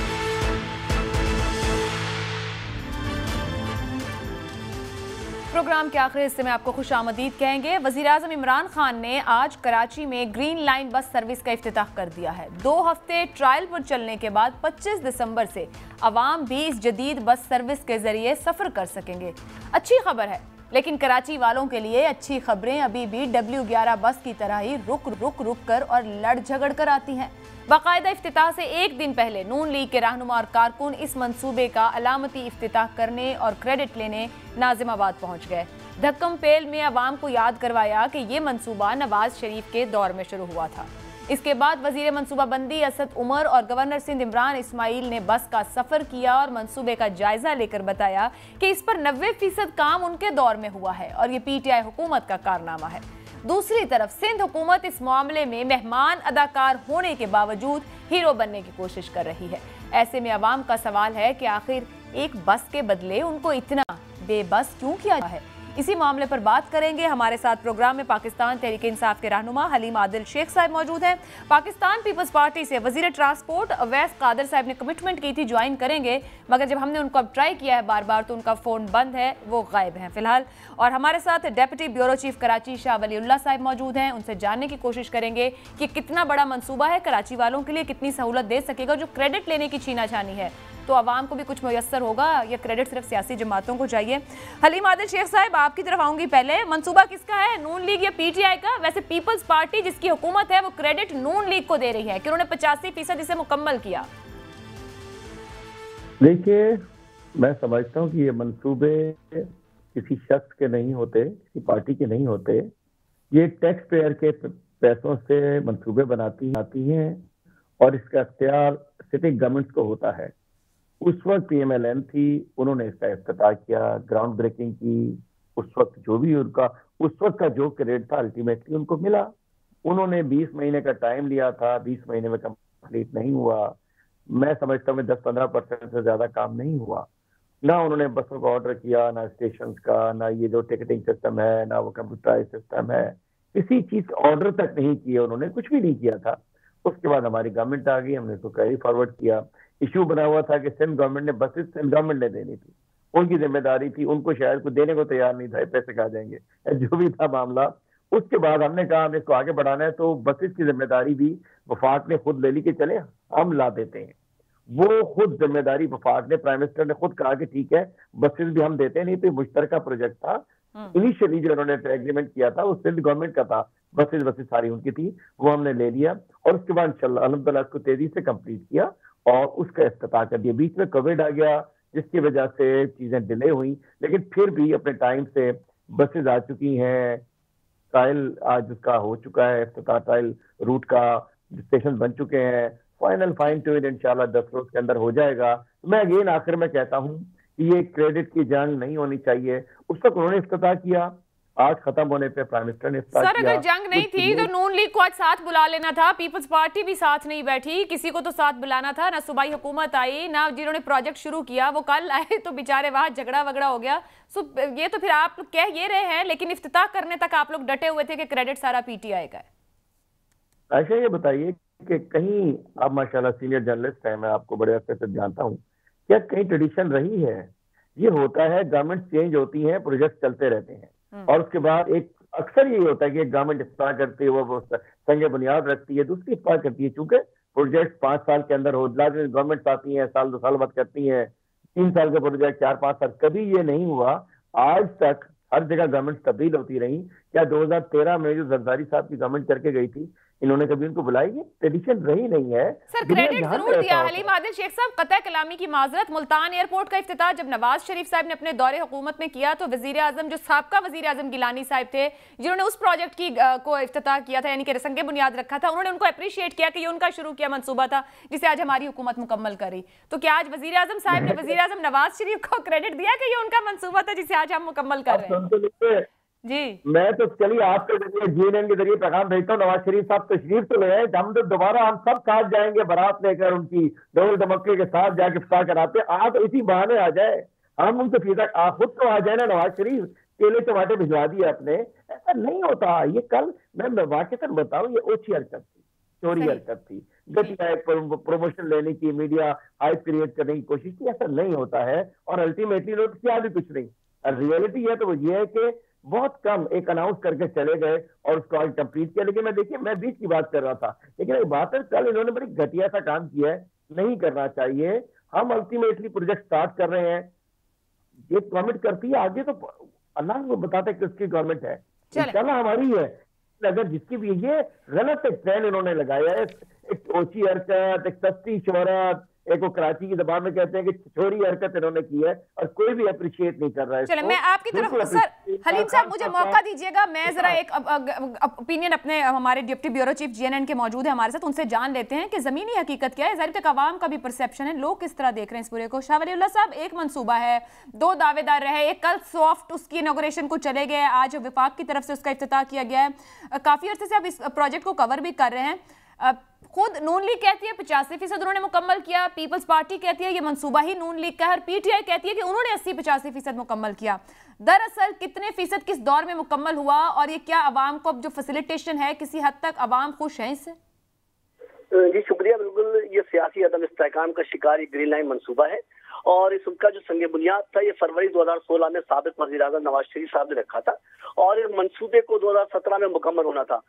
प्रोग्राम के आखिरी हिस्से में आपको खुशामदीद कहेंगे। वज़ीर-ए-आज़म इमरान खान ने आज कराची में ग्रीन लाइन बस सर्विस का इफ्तिताह कर दिया है। 2 हफ्ते ट्रायल पर चलने के बाद 25 दिसंबर से अवाम भी इस जदीद बस सर्विस के जरिए सफ़र कर सकेंगे। अच्छी खबर है, लेकिन कराची वालों के लिए अच्छी खबरें अभी भी W11 बस की तरह ही रुक कर और लड़ झगड़ कर आती हैं। बाकायदा इफ्तिताह से एक दिन पहले नून लीग के रहनुमा और कारकुन इस मंसूबे का अलामती इफ्तिताह करने और क्रेडिट लेने नाजिमाबाद पहुंच गए। धक्कम पेल में अवाम को याद करवाया कि ये मंसूबा नवाज शरीफ के दौर में शुरू हुआ था। इसके बाद वजीर मंसूबाबंदी असद उमर और गवर्नर सिंध इमरान इस्माइल ने बस का सफर किया और मंसूबे का जायजा लेकर बताया कि इस पर 90% काम उनके दौर में हुआ है और ये PTI हुकूमत का कारनामा है। दूसरी तरफ सिंध हुकूमत इस मामले में मेहमान अदाकार होने के बावजूद हीरो बनने की कोशिश कर रही है। ऐसे में अवाम का सवाल है कि आखिर एक बस के बदले उनको इतना बेबस क्यों किया है? इसी मामले पर बात करेंगे। हमारे साथ प्रोग्राम में पाकिस्तान तहरीक इंसाफ के रहनुमा हलीम आदिल शेख साहब मौजूद हैं। पाकिस्तान पीपल्स पार्टी से वजीर ट्रांसपोर्ट अवैस कादर साहब ने कमिटमेंट की थी ज्वाइन करेंगे, मगर जब हमने उनको अब ट्राई किया है बार बार तो उनका फ़ोन बंद है, वो गायब हैं फिलहाल। और हमारे साथ deputy bureau chief Karachi Shah Waliullah साहब मौजूद हैं। उनसे जानने की कोशिश करेंगे कि कितना बड़ा मनसूबा है, कराची वालों के लिए कितनी सहूलत दे सकेगा। जो क्रेडिट लेने की छीनाछानी है तो आवाम को भी कुछ मुयस्सर होगा या क्रेडिट सिर्फ सियासी जमातों को चाहिए? हलीम आदिल शेख साहब, आपकी तरफ आऊंगी पहले। मंसूबा किसका है, नून लीग या PTI का? वैसे पीपल्स पार्टी जिसकी हुकूमत है वो क्रेडिट नून लीग को दे रही है कि उन्होंने 85% इसे मुकम्मल किया। देखिए, मैं समझता हूँ कि ये मंसूबे किसी शख्स के नहीं होते, किसी पार्टी के नहीं होते। ये टैक्स पेयर के पैसों से मंसूबे बनाती हैं और इसका अख्तियार सिटिंग गवर्नमेंट को होता है। उस वक्त PMLN थी, उन्होंने इसका इफ्तिताह किया, ग्राउंड ब्रेकिंग की। उस वक्त जो भी उनका उस वक्त का जो क्रेडिट था अल्टीमेटली उनको मिला। उन्होंने 20 महीने का टाइम लिया था, 20 महीने में कंप्लीट नहीं हुआ। मैं समझता हूँ 10-15% से ज्यादा काम नहीं हुआ। ना उन्होंने बसों का ऑर्डर किया, ना स्टेशन का, ना ये जो टिकटिंग सिस्टम है, ना वो कंप्यूटराइज सिस्टम है, किसी चीज ऑर्डर तक नहीं किया उन्होंने, कुछ भी नहीं किया था। उसके बाद हमारी गवर्नमेंट आ गई, हमने इसको कैरी फॉरवर्ड किया। इशू बना हुआ था कि सिंध गवर्नमेंट ने बसेस सिंध गवर्नमेंट ने देनी थी, उनकी जिम्मेदारी थी, उनको शायद कुछ देने को तैयार नहीं था, पैसे कहा जाएंगे, जो भी था मामला। उसके बाद हमने कहा हमें इसको आगे बढ़ाना है, तो बसेस की जिम्मेदारी भी वफाक ने खुद ले ली कि चले हम ला देते हैं। वो खुद जिम्मेदारी वफाक ने, प्राइम मिनिस्टर ने खुद कहा कि ठीक है बसेस भी हम देते हैं, नहीं तो मुश्तरका प्रोजेक्ट था। इनिशियली जो उन्होंने एग्रीमेंट किया था वो सिंध गवर्नमेंट का था, बसेस सारी उनकी थी, वो हमने ले लिया और उसके बाद अल्हम्दुलिल्लाह इसको तेजी से कंप्लीट किया और उसका इफ्तिताह कर दिया। बीच में कोविड आ गया जिसकी वजह से चीजें डिले हुई, लेकिन फिर भी अपने टाइम से बसेस आ चुकी हैं। ट्रायल आज उसका हो चुका है, इफ्तिताह ट्रायल रूट का, स्टेशन बन चुके हैं। फाइनल फाइन ट्यून इंशाल्लाह 10 रोज के अंदर हो जाएगा। तो मैं अगेन आखिर में कहता हूँ कि ये क्रेडिट की जंग नहीं होनी चाहिए। उस वक्त उन्होंने इफ्तिताह किया, आज खत्म होने पे प्राइम मिनिस्टर ने सर अगर जंग नहीं थी तो नून लीग को आज साथ बुला लेना था, पीपल्स पार्टी भी साथ नहीं बैठी, किसी को तो साथ बुलाना था। ना सूबाई हुकूमत आई, ना जिन्होंने प्रोजेक्ट शुरू किया वो कल आए तो बेचारे वहां झगड़ा वगड़ा हो गया। सो ये तो फिर आप कह ये रहे हैं, लेकिन इफ्तिताह करने तक आप लोग डटे हुए थे कि क्रेडिट सारा PTI का है। अच्छा ये बताइए कि कहीं आप माशाल्लाह सीनियर जर्नलिस्ट हैं, मैं आपको बड़े अरसे से जानता हूँ, क्या कहीं ट्रेडिशन रही है? ये होता है गवर्नमेंट चेंज होती है, प्रोजेक्ट चलते रहते हैं और उसके बाद एक अक्सर यही होता है कि गवर्नमेंट इफ्तार करती है, वो संगे बुनियाद रखती है, दूसरी इफ्तार करती है। चूंकि प्रोजेक्ट 5 साल के अंदर हो, गवर्नमेंट आती है साल 2 साल बाद करती है, 3 साल का प्रोजेक्ट 4-5 साल, कभी ये नहीं हुआ। आज तक हर जगह गवर्नमेंट तब्दील होती रही। क्या 2013 में जो जरदारी साहब की गवर्नमेंट करके गई थी, इन्होंने कभी उनको बुलाई, ये ट्रेडिशन रही नहीं है। सर क्रेडिट जरूर दिया हलीम आदिल शेख साहब, कतई कलामी की माजरत। मुल्तान एयरपोर्ट का इफ्तिताह जब नवाज शरीफ साहब ने अपने दौरे हुकूमत में किया तो वजीर आजम, जो साबका वजीर आजम गिलानी साहब थे, जिन्होंने उस प्रोजेक्ट की को इफ्तिताह किया था, यानी कि रसंगे बुनियाद रखा था, उन्होंने उनको अप्रिशिएट किया कि ये उनका शुरू किया मंसूबा था जिसे आज हमारी हुकूमत मुकम्मल करी। तो क्या आज वजीर आजम साहब ने वजीर आजम नवाज शरीफ को क्रेडिट दिया कि ये उनका मंसूबा था जिसे आज हम मुकम्मल कर रहे हैं? जी मैं तो चलिए आपके जरिए जीएनएन के जरिए पैगाम भेजता हूँ, नवाज शरीफ साहब तशरीफ तो ले आए, हम तो दोबारा हम सब साथ जाएंगे बारात लेकर, उनकी ढोल धमक्के के साथ जाके इफ्तार कराते। आप इसी बहाने आ जाए, हम उनसे फीसद आप खुद तो आ जाए ना। नवाज शरीफ केले टमाटर भिजवा दिए आपने, ऐसा नहीं होता। ये कल मैं वाकई बताऊं, ये ओछी हरकत थी, चोरी हरकत थी, घटिया प्रमोशन लेने की, मीडिया हाइप क्रिएट करने की कोशिश की। ऐसा नहीं होता है और अल्टीमेटली लोग क्या भी कुछ नहीं। रियलिटी है तो वो ये है कि बहुत कम एक अनाउंस करके चले गए और उसको आज कंप्लीट किया। लेकिन मैं देखिए, मैं बीच की बात कर रहा था, लेकिन एक बात है, कल इन्होंने बड़ी घटिया सा काम किया है, नहीं करना चाहिए। हम अल्टीमेटली प्रोजेक्ट स्टार्ट कर रहे हैं, ये गवर्नमेंट करती है, आगे तो अल्लाह को बताते हैं किसकी गवर्नमेंट है, इंशाल्लाह हमारी है। अगर जिसकी भी ये गलत एक ट्रेंड इन्होंने लगाया है, एक ओछी हरकत, एक सस्ती शोहरत, एक वो कराची की जबान में कहते हैं कि छोरी हरकत इन्होंने की है और कोई भी अप्रिशिएट नहीं कर रहा है। चलो मैं आपकी तरफ, सर हलीम साहब मुझे मौका दीजिएगा, मैं जरा एक ओपिनियन अपने, हमारे डिप्टी ब्यूरो चीफ जीएनएन के मौजूद है हमारे साथ, उनसे जान लेते हैं कि जमीनी हकीकत क्या है। जाहिर तक आवाम का भी परसेप्शन है, लोग किस तरह देख रहे हैं इस पूरे को। शाह वलीउल्लाह साहब, एक मंसूबा है, दो दावेदार रहे, एक कल सॉफ्ट उसकी इनॉग्रेशन को चले गए, आज विफाक की तरफ से उसका इफ्तिताह किया गया है। काफी अर्से से अब इस प्रोजेक्ट को कवर भी कर रहे हैं। खुद नून लीग कहती है 85% उन्होंने मुकम्मल किया, पीपल्स पार्टी कहती है ये मंसूबा ही नून लीग का है, और पीटीआई कहती है कि उन्होंने 80-85% मुकम्मल किया। दरअसल कितने फीसद किस दौर में मुकम्मल हुआ, और ये क्या अवाम को अब जो फैसिलिटेशन है किसी हद तक अवाम खुश है इससे? जी शुक्रिया। बिल्कुल, ये सियासी अदम इस्तेहकाम का शिकार ग्रीन लाइन मंसूबा है और इसका जो संगे बुनियाद था ये फरवरी 2016 में साबिक वज़ीर आज़म नवाज शरीफ साहब ने रखा था और इस मंसूबे को 2017 में मुकम्मल होना था।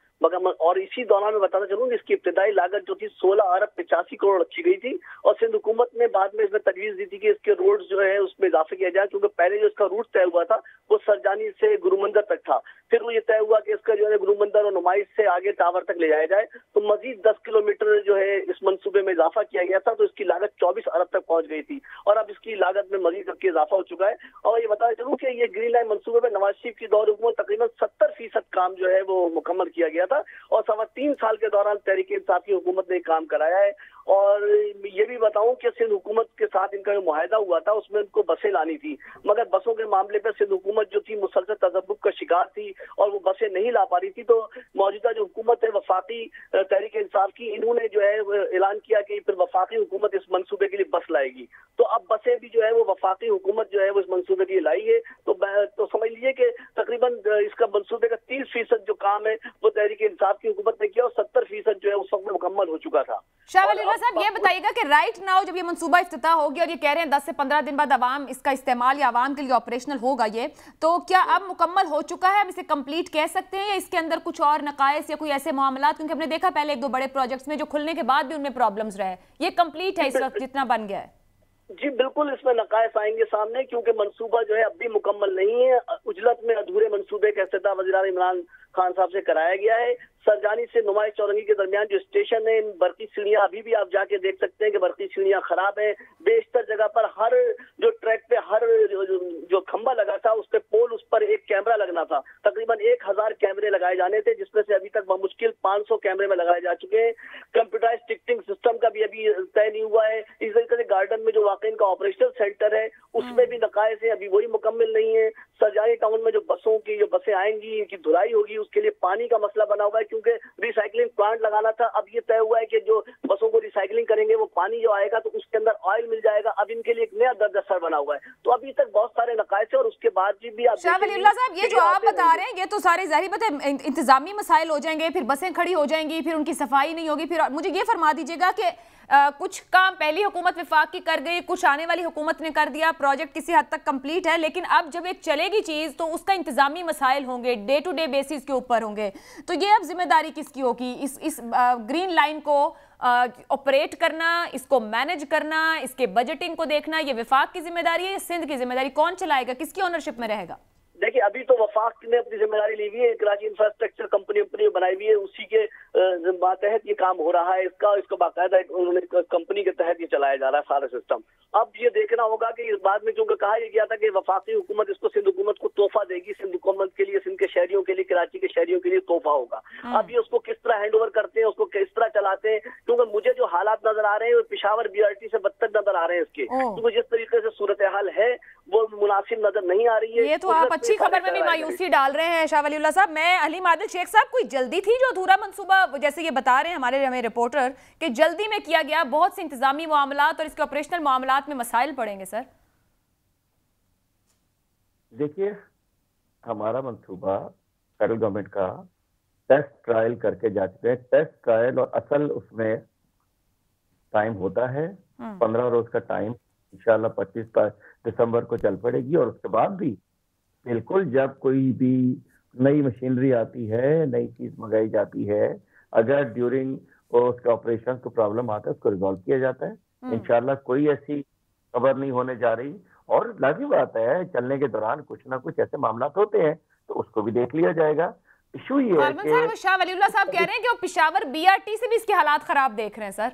और इसी दौरान में बताना चाहूँगा इसकी इब्तिदाई लागत जो थी 16 अरब 85 करोड़ रखी गई थी और सिंध हुकूमत ने बाद में इसमें तजवीज़ दी थी कि इसके रोड जो है उसमें इजाफा किया जाए, क्योंकि पहले जो इसका रूट तय हुआ था वो सरजानी से गुरुमंदिर तक था। फिर वो ये तय हुआ कि इसका जो है गुरुमंदिर और नुमाइश से आगे टावर तक ले जाया जाए, तो मजीद 10 किलोमीटर जो है इस मंसूबे में इजाफा किया गया था, तो इसकी लागत 24 अरब तक पहुंच गई थी और अब इसकी लागत में मजीद करके इजाफा हो चुका है। और ये बताया चलूँ कि ये ग्रीन लाइन मंसूबे में नवाज शरीफ की दौर हुकूमत तकरीबन 70% काम जो है वो मुकम्मल किया गया था और 3.25 साल के दौरान तहरीक इंसाफ की हुकूमत ने काम कराया है। और ये भी बताऊं कि सिंध हुकूमत के साथ इनका जो मुआहदा हुआ था उसमें इनको बसें लानी थी, मगर बसों के मामले पर सिंध हुकूमत जो थी मुसलसल तजब्बुब का शिकार थी और वो बसें नहीं ला पा रही थी। तो मौजूदा जो हुकूमत है वफाकी तहरीक इंसाफ की, इन्होंने जो है ऐलान किया कि फिर वफाकी हुकूमत इस मंसूबे के लिए बस लाएगी। तो अब बसें भी जो है वो वफाकी हुकूमत जो है वो इस मंसूबे के लिए लाई है। तो समझ लीजिए कि तकरीबन इसका मंसूबे का 30% जो काम है वो तहरीक इंसाफ की हुकूमत ने किया और 70% जो है उस वक्त में मुकम्मल हो चुका था। शाह वलीउल्लाह साहब, ये बताइएगा कि राइट नाउ जब ये मंसूबा इफ्तिताह हो गया और ये कह रहे हैं 10 से 15 दिन बाद अवाम इसका इस्तेमाल या अवाम के लिए ऑपरेशनल होगा, ये तो क्या अब मुकम्मल हो चुका है, हम इसे कंप्लीट कह सकते हैं, या इसके अंदर कुछ और नकायस या कोई ऐसे मामला, क्योंकि हमने देखा पहले 1-2 बड़े प्रोजेक्ट्स में जो खुलने के बाद भी उनमें प्रॉब्लम्स रहे, ये कंप्लीट है इस वक्त जितना बन गया है? जी बिल्कुल, इसमें नकायस आएंगे सामने, क्योंकि मंसूबा जो है अब भी मुकम्मल नहीं है। उजलत में अधूरे मंसूबे का इफ्तिताह वज़ीर-ए-आज़म इमरान खान साहब से कराया गया है। सरजानी से नुमाइश चौरंगी के दरमियान जो स्टेशन है, इन बरकी सीढ़ियां अभी भी आप जाके देख सकते हैं कि बरकी सीढ़ियां खराब है। बेशतर जगह पर हर जो ट्रैक पे हर जो खंबा लगा था उस पे पोल, उस पर एक कैमरा लगना था। तकरीबन 1000 कैमरे लगाए जाने थे, जिसमें से अभी तक बमुश्किल 500 कैमरे में लगाए जा चुके हैं। कंप्यूटराइज टिकटिंग सिस्टम का भी अभी तय नहीं हुआ है। इस तरीके से गार्डन में जो वाकई इनका ऑपरेशनल सेंटर है उसमें भी नकायस है, अभी वही मुकम्मल नहीं है। सरजानी टाउन में जो बसें आएंगी, इनकी धुलाई होगी, उसके लिए पानी का मसला बना हुआ है, क्योंकि रिसाइकलिंग प्लांट लगाना था। अब ये तय हुआ है कि जो बसों को रिसाइकलिंग करेंगे वो पानी जो आएगा तो उसके अंदर ऑयल मिल जाएगा। अब इनके लिए एक नया दरदस्तर बना हुआ है। तो अभी तक बहुत सारे नकायस है और उसके बाद भी आप शाह वलीउल्लाह साहब, ये जो आप बता रहे हैं ये तो सारे ज़ाहिर बात है इंतजामी मसाइल हो जाएंगे, फिर बसें खड़ी हो जाएंगी, फिर उनकी सफाई नहीं होगी। फिर मुझे ये फरमा दीजिएगा कि कुछ काम पहली हुकूमत विफाक की कर गई, कुछ आने वाली हुकूमत ने कर दिया, प्रोजेक्ट किसी हद तक कंप्लीट है, लेकिन अब जब एक चलेगी चीज़ तो उसका इंतजामी मसाइल होंगे, डे टू डे बेसिस के ऊपर होंगे। तो ये अब जिम्मेदारी किसकी होगी, इस ग्रीन लाइन को ऑपरेट करना, इसको मैनेज करना, इसके बजटिंग को देखना, ये विफाक की जिम्मेदारी है, सिंध की जिम्मेदारी, कौन चलाएगा, किसकी ओनरशिप में रहेगा? देखिए अभी तो वफाक ने अपनी जिम्मेदारी ली हुई है, कराची इंफ्रास्ट्रक्चर कंपनी बनाई हुई है, उसी के तहत ये काम हो रहा है। इसको बाकायदा उन्होंने कंपनी के तहत ये चलाया जा रहा है सारा सिस्टम। अब ये देखना होगा कि इस बात में क्योंकि कहा यह गया था कि वफाकी हुकूमत इसको सिंध हुकूमत को तोहफा देगी, सिंध हुकूमत के लिए, सिंध के शहरियों के लिए, कराची के शहरियों के लिए तोहफा होगा। अब ये उसको किस तरह हैंड ओवर करते हैं, उसको किस तरह चलाते हैं, क्योंकि मुझे जो हालात नजर आ रहे हैं वो पेशावर BRT से बदतर नजर आ रहे हैं इसके, क्योंकि जिस तरीके से सूरत हाल है वो मुनासिब नजर नहीं आ रही है। ये तो आप अच्छी खबर में भी मायूसी डाल रहे हैं शाह वलीउल्लाह साहब। मैं हलीम आदिल शेख साहब, कोई जल्दी थी जो अधूरा मंसूबा, जैसे ये बता रहे हैं हमें रिपोर्टर कि जल्दी में किया गया, बहुत से इंतजामी मामलात और इसके ऑपरेशनल मामलात में मसाइल पड़ेंगे सर? देखिए हमारा मंसूबा फेडरल गवर्नमेंट का टेस्ट ट्रायल करके जा चुके हैं। टेस्ट ट्रायल और असल उसमें टाइम होता है 15 रोज का टाइम, इंशाल्लाह 25 दिसंबर को चल पड़ेगी। और उसके बाद भी बिल्कुल जब कोई भी नई मशीनरी आती है, नई चीज मंगाई जाती है, अगर ड्यूरिंग उसके ऑपरेशन को प्रॉब्लम आता है उसको रिजॉल्व किया जाता है। इंशाल्लाह कोई ऐसी खबर नहीं होने जा रही। और लाजमी बात है चलने के दौरान कुछ ना कुछ ऐसे मामला होते हैं तो उसको भी देख लिया जाएगा। इशू ये है कि शाह वलीउल्लाह साहब कह रहे हैं कि वो पेशावर BRT से भी इसके हालात खराब देख रहे हैं सर।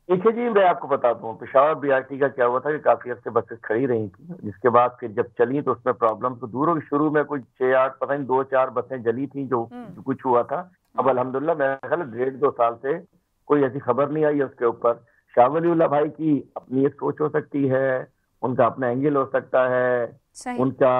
देखिए जी मैं आपको बताता हूँ पेशावर BRT का क्या हुआ था कि काफी हफ्ते बसेस खड़ी रही थी, जिसके बाद फिर जब चली तो उसमें प्रॉब्लम तो दूर होगी। शुरू में कुछ 6-8 पता नहीं 2-4 बसें जली थी जो कुछ हुआ था। अब अल्हम्दुलिल्लाह मेरा ख्याल 1.5-2 साल से कोई ऐसी खबर नहीं आई है उसके ऊपर। शाह वलीउल्लाह भाई की अपनी एक सोच हो सकती है, उनका अपना एंगल हो सकता है, उनका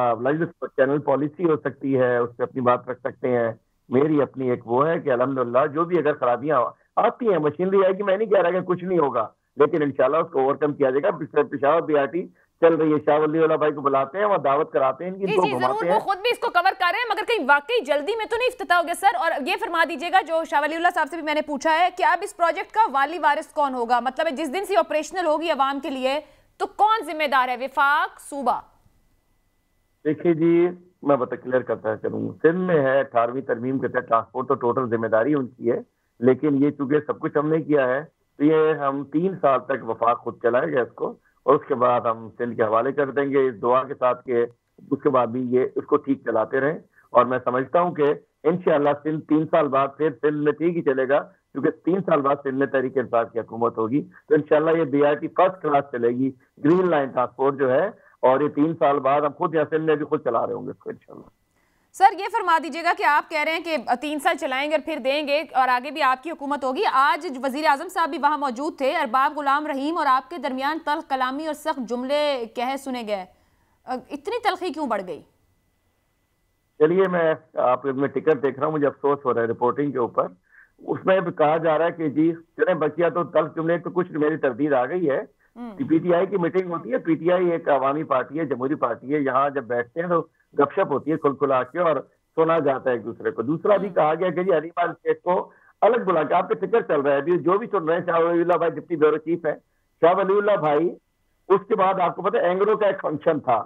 चैनल पॉलिसी हो सकती है, उस पर अपनी बात रख सकते हैं। मेरी अपनी एक वो है कि अल्हम्दुलिल्लाह जो भी अगर खराबियां आती हैं, मशीनरी आएगी, मैं नहीं कह रहा कि कुछ नहीं होगा, लेकिन इंशाल्लाह उसको ओवरकम किया जाएगा। पेशावर BRT चल रही है, शाह वलीउल्लाह भाई को बुलाते हैं, वहाँ दावत कराते हैं, इनको घुमाते हैं। वो खुद भी इसको कवर कर रहे हैं, मगर कहीं वाकई जल्दी में तो नहीं इफ्तिताह हो गया सर? और ये फरमा दीजिएगा जो शाह वलीउल्लाह साहब से भी मैंने पूछा है कि अब इस प्रोजेक्ट का वाली वारिस कौन होगा, मतलब जिस दिन से ऑपरेशनल होगी अवाम के लिए तो कौन जिम्मेदार है, विफाक, सूबा? देखिए जी मैं बता क्लियर करता चलूँ, सिंध में है 18वीं तरमीम के तहत ट्रांसपोर्ट तो टोटल जिम्मेदारी उनकी है, लेकिन ये चूंकि सब कुछ हमने किया है तो ये हम 3 साल तक वफाक खुद चलाएगा इसको, और उसके बाद हम सिंध के हवाले कर देंगे इस दुआ के साथ के उसके बाद भी ये उसको ठीक चलाते रहें। और मैं समझता हूँ कि इंशाअल्लाह सिंध 3 साल बाद फिर सिंध में ठीक ही चलेगा, क्योंकि 3 साल बाद सिंध में तहरीक इंसाफ की हुकूमत होगी, तो इंशाअल्लाह ये BRT फर्स्ट क्लास चलेगी, ग्रीन लाइन ट्रांसपोर्ट जो है, और ये 3 साल बाद हम खुद यहाँ सिंध में भी खुद चला रहे होंगे इसको इंशाअल्लाह। सर ये फरमा दीजिएगा कि आप कह रहे हैं कि 3 साल चलाएंगे और फिर देंगे और आगे भी आपकी हुकूमत होगी। आज वजीर आजम साहब भी वहां मौजूद थे, अरबाब गुलाम रहीम और आपके दरमियान तल्ख कलामी और सख्त जुमले कहे सुने गए, इतनी तलखी क्यों बढ़ गई? चलिए मैं आप में टिकट देख रहा हूँ, मुझे अफसोस हो रहा है रिपोर्टिंग के ऊपर, उसमें भी कहा जा रहा है कि जी चले बचिया तो तल्ख जुमले तो कुछ मेरी तरदीद आ गई है। PTI की मीटिंग होती है, PTI एक अवामी पार्टी है, जमहूरी पार्टी है, यहाँ जब बैठते हैं तो गपशप होती है खुलखुला के और सुना जाता है एक दूसरे को। दूसरा भी कहा गया कि जी हलीम आदिल शेख को अलग बुला के आपके फिक्र चल रहा है अभी जो भी सुन रहे हैं, शाह वलीउल्लाह भाई डिप्टी ब्यूरो चीफ है, शाह वलीउल्लाह भाई, उसके बाद आपको पता है एंग्रो का एक फंक्शन था,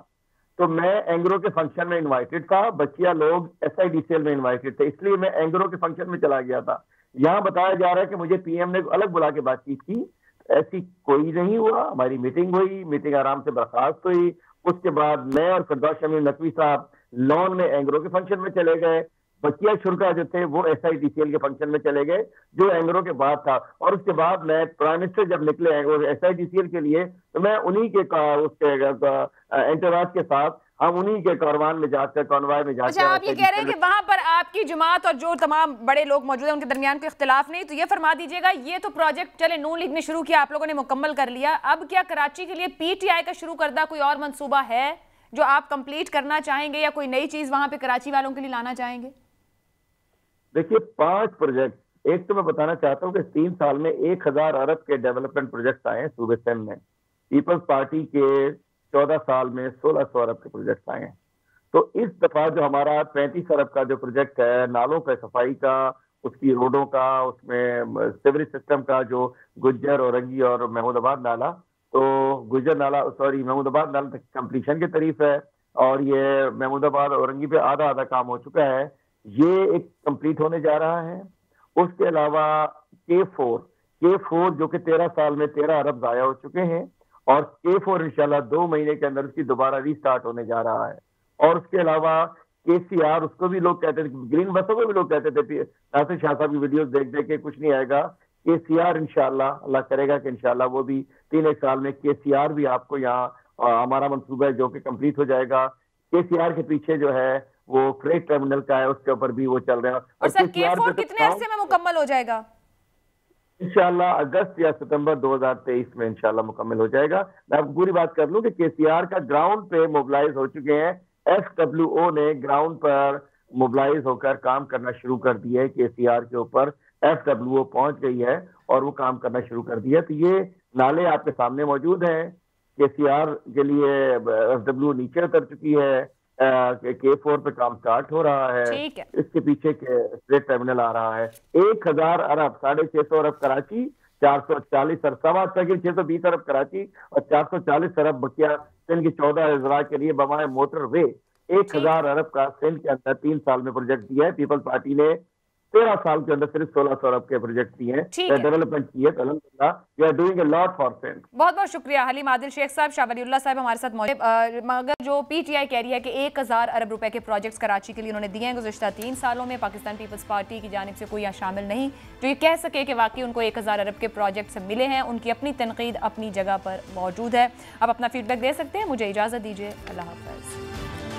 तो मैं एंग्रो के फंक्शन में इन्वाइटेड था, बच्चिया लोग SIDCL में इन्वाइटेड थे, इसलिए मैं एंग्रो के फंक्शन में चला गया था। यहाँ बताया जा रहा है कि मुझे PM ने अलग बुला के बातचीत की, ऐसी कोई नहीं हुआ। हमारी मीटिंग हुई, मीटिंग आराम से बर्खास्त हुई, उसके बाद मैं और फिरदौस शमीम नकवी साहब लॉन में एंग्रो के फंक्शन में चले गए, बचिया शुरा जो थे वो SIDCL के फंक्शन में चले गए जो एंग्रो के बाद था, और उसके बाद मैं प्राइम मिनिस्टर जब निकले एंग्रो SIDCL के लिए तो मैं उन्हीं के उसके एंटरवाज के साथ हम उन्हीं के कॉन्वाय में जाकर अच्छा, आप ये कह रहे हैं कि वहां पर आपकी जमात और जो तमाम बड़े लोग मौजूद हैं उनके दरमियान कोई इख्तिलाफ नहीं, तो ये फरमा दीजिएगा ये तो प्रोजेक्ट चले नून लीग ने शुरू किया, आप लोगों ने मुकम्मल कर लिया, अब क्या कराची के लिए PTI का शुरू करदा कोई और मंसूबा है जो आप कंप्लीट करना चाहेंगे या कोई नई चीज वहां पे कराची वालों के लिए लाना चाहेंगे? देखिए 5 प्रोजेक्ट, एक तो मैं बताना चाहता हूँ कि 3 साल में 1000 अरब के डेवलपमेंट प्रोजेक्ट आए हैं सूबे सिंध में, पीपल्स पार्टी के 14 साल में 1600 अरब के प्रोजेक्ट आए हैं। तो इस दफा जो हमारा 35 अरब का जो प्रोजेक्ट है नालों पे सफाई का, उसकी रोडों का, उसमें सिवरेज सिस्टम का, जो गुज्जर औरंगी और महमूदाबाद नाला, तो गुज्जर नाला महमूदाबाद नाला तक कंप्लीशन की तारीफ है, और ये महमूदाबाद औरंगी पे आधा काम हो चुका है, ये एक कंप्लीट होने जा रहा है। उसके अलावा K4 जो कि 13 साल में 13 अरब जाया हो चुके हैं, और K4 इंशाल्लाह 2 महीने के अंदर उसकी दोबारा रीस्टार्ट होने जा रहा है। और उसके अलावा KCR, उसको भी लोग कहते थे, ग्रीन बसों को भी लोग कहते थे, नासिर शाह साहब की वीडियोस देख देख के कुछ नहीं आएगा। KCR इंशाल्लाह अल्लाह करेगा कि इंशाल्लाह वो भी 3-1 साल में KCR भी आपको यहाँ हमारा मंसूबा है जो कि कंप्लीट हो जाएगा। KCR के पीछे जो है वो फ्रेट टर्मिनल का है, उसके ऊपर भी वो चल रहा है। और सर K4 कितने अरसे में मुकम्मल हो जाएगा? इंशाल्लाह अगस्त या सितंबर 2023 में इंशाल्लाह मुकम्मल हो जाएगा। मैं आपको पूरी बात कर लूं कि KCR का ग्राउंड पे मोबिलाइज हो चुके हैं, FWO ने ग्राउंड पर मोबिलाइज होकर काम करना शुरू कर दिया है। KCR के ऊपर FWO पहुंच गई है और वो काम करना शुरू कर दिया। तो ये नाले आपके सामने मौजूद हैं। KCR के लिए FWO नीचे उतर चुकी है, K4 पे काम स्टार्ट हो रहा है, इसके पीछे फ्रेट टर्मिनल आ रहा है। 1000 अरब 650 अरब कराची, 440 अरब 620 अरब कराची और 440 अरब बकिया सिंध की 14 अजला के लिए बमाए मोटर वे। 1000 अरब का सिंध के अंदर 3 साल में प्रोजेक्ट दिया है। पीपल्स पार्टी ने 13 साल के अंदर सिर्फ 1600 अरब के प्रोजेक्ट दिए हैं, डेवलपमेंट किए। तो अल्हम्दुलिल्लाह we are doing a lot for Sindh. बहुत बहुत शुक्रिया हलीम आदिल शेख साहब। शाह वलीउल्लाह साहब हमारे साथ मौजूद। मगर जो PTI कह रही है कि 1000 अरब रुपए के प्रोजेक्ट्स कराची के लिए उन्होंने दिए हैं गुज़िश्ता 3 सालों में, पाकिस्तान पीपल्स पार्टी की जानिब से कोई यहाँ शामिल नहीं जो ये कह सके कि वाकई उनको 1000 अरब के प्रोजेक्ट्स मिले हैं। उनकी अपनी तनकीद अपनी जगह पर मौजूद है। आप अपना फीडबैक दे सकते हैं। मुझे इजाज़त दीजिए, अल्लाह हाफ़िज़।